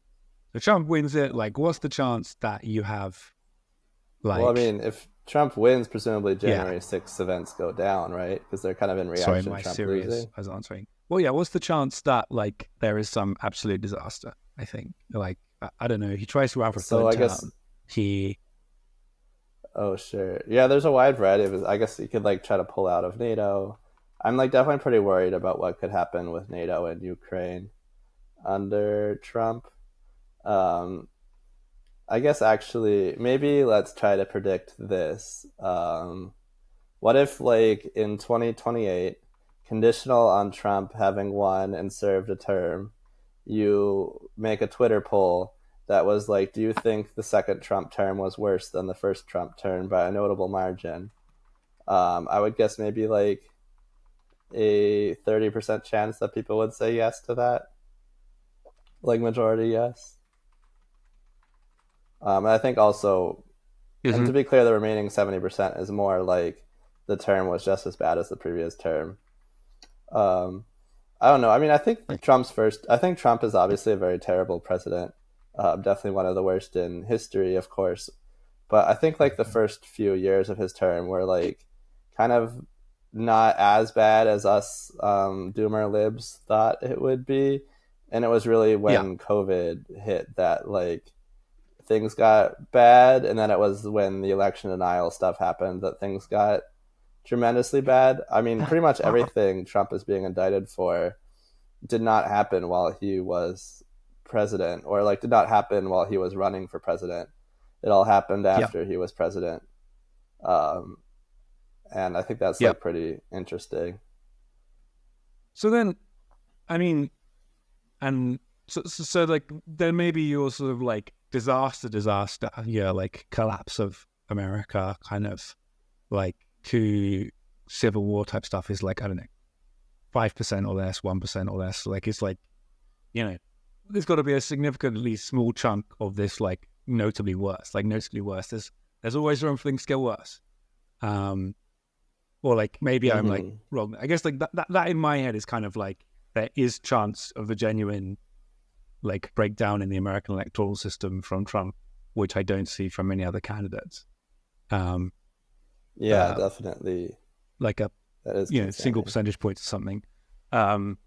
So Trump wins it, like, what's the chance that you have, like... Well, I mean, if Trump wins, presumably January 6th events go down, right? Because they're kind of in reaction to Trump losing. I was answering. Well, yeah, what's the chance that, like, there is some absolute disaster, I think? Like, I don't know, he tries to run for third term. Oh, sure. Yeah, there's a wide variety of... I guess he could, like, try to pull out of NATO. I'm, like, definitely pretty worried about what could happen with NATO and Ukraine under Trump. I guess actually, maybe let's try to predict this. What if, like, in 2028, conditional on Trump having won and served a term, you make a Twitter poll that was like, do you think the second Trump term was worse than the first Trump term by a notable margin? I would guess maybe like a 30% chance that people would say yes to that. Like majority yes. And I think also, and to be clear, the remaining 70% is more like the term was just as bad as the previous term. I don't know. I mean, I think Trump is obviously a very terrible president. Definitely one of the worst in history, of course. But I think like the first few years of his term were like kind of not as bad as us doomer libs thought it would be. And it was really when COVID hit that like things got bad. And then it was when the election denial stuff happened that things got tremendously bad. I mean, pretty much everything Trump is being indicted for did not happen while he was president, or like did not happen while he was running for president. It all happened after he was president. And I think that's like pretty interesting. So then, I mean, and so like there may be your sort of like disaster, like collapse of America, kind of like to Civil War type stuff is like, I don't know, 5% or less, 1% or less. Like it's like there's got to be a significantly small chunk of this like notably worse. There's always room for things to get worse. Or like maybe I'm like wrong. I guess like that in my head is kind of like there is chance of a genuine like breakdown in the American electoral system from Trump, which I don't see from many other candidates. Definitely. Like a single percentage point or something. But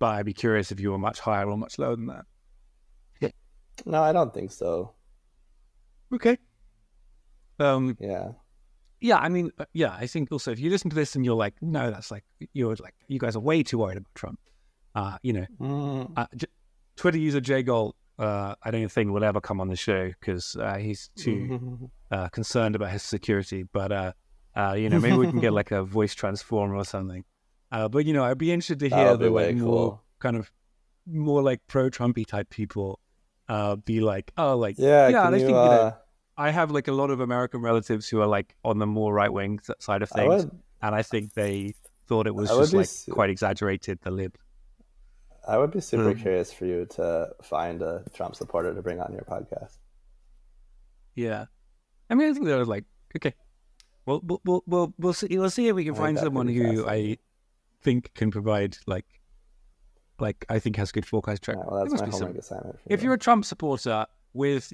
I'd be curious if you were much higher or much lower than that. No, I don't think so. Okay. Yeah. Yeah, I mean, I think also if you listen to this and you're like, no, that's like, you guys are way too worried about Trump. Twitter user Jgol, I don't think will ever come on the show because he's too concerned about his security. But, maybe we can get like a voice transformer or something. But, I'd be interested to hear the like more kind of more like pro-Trumpy type people be like, I think, I have like a lot of American relatives who are like on the more right-wing side of things, and I think they thought it was just like quite exaggerated, the lib. I would be super curious for you to find a Trump supporter to bring on your podcast. Yeah, I mean, I think they're like, okay, well, we'll see. We'll see if we can find someone who I think can provide like I think has good forecast track. Well, that's my homework assignment. If you're a Trump supporter with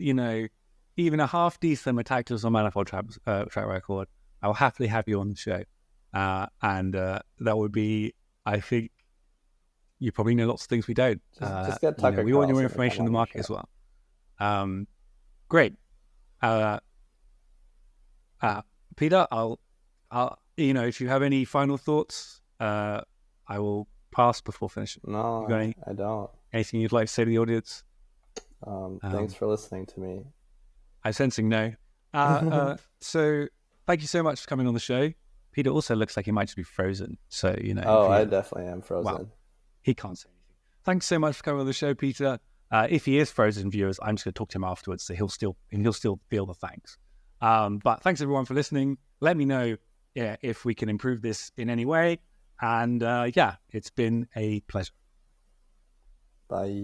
even a half decent Metaculus or Manifold track record, I'll happily have you on the show, and that would be, I think. You probably know lots of things we don't. Just get Tucker. We want your information in the market as well. Great. Peter, I'll if you have any final thoughts, I will pass before finishing. No, I don't. Anything you'd like to say to the audience? Thanks for listening to me. I'm sensing no. So thank you so much for coming on the show. Peter also looks like he might just be frozen. So I definitely am frozen. Wow. He can't say anything. Thanks so much for coming on the show, Peter. If he is frozen, viewers, I'm just going to talk to him afterwards, so he'll still feel the thanks. But thanks everyone for listening. Let me know if we can improve this in any way. And it's been a pleasure. Bye.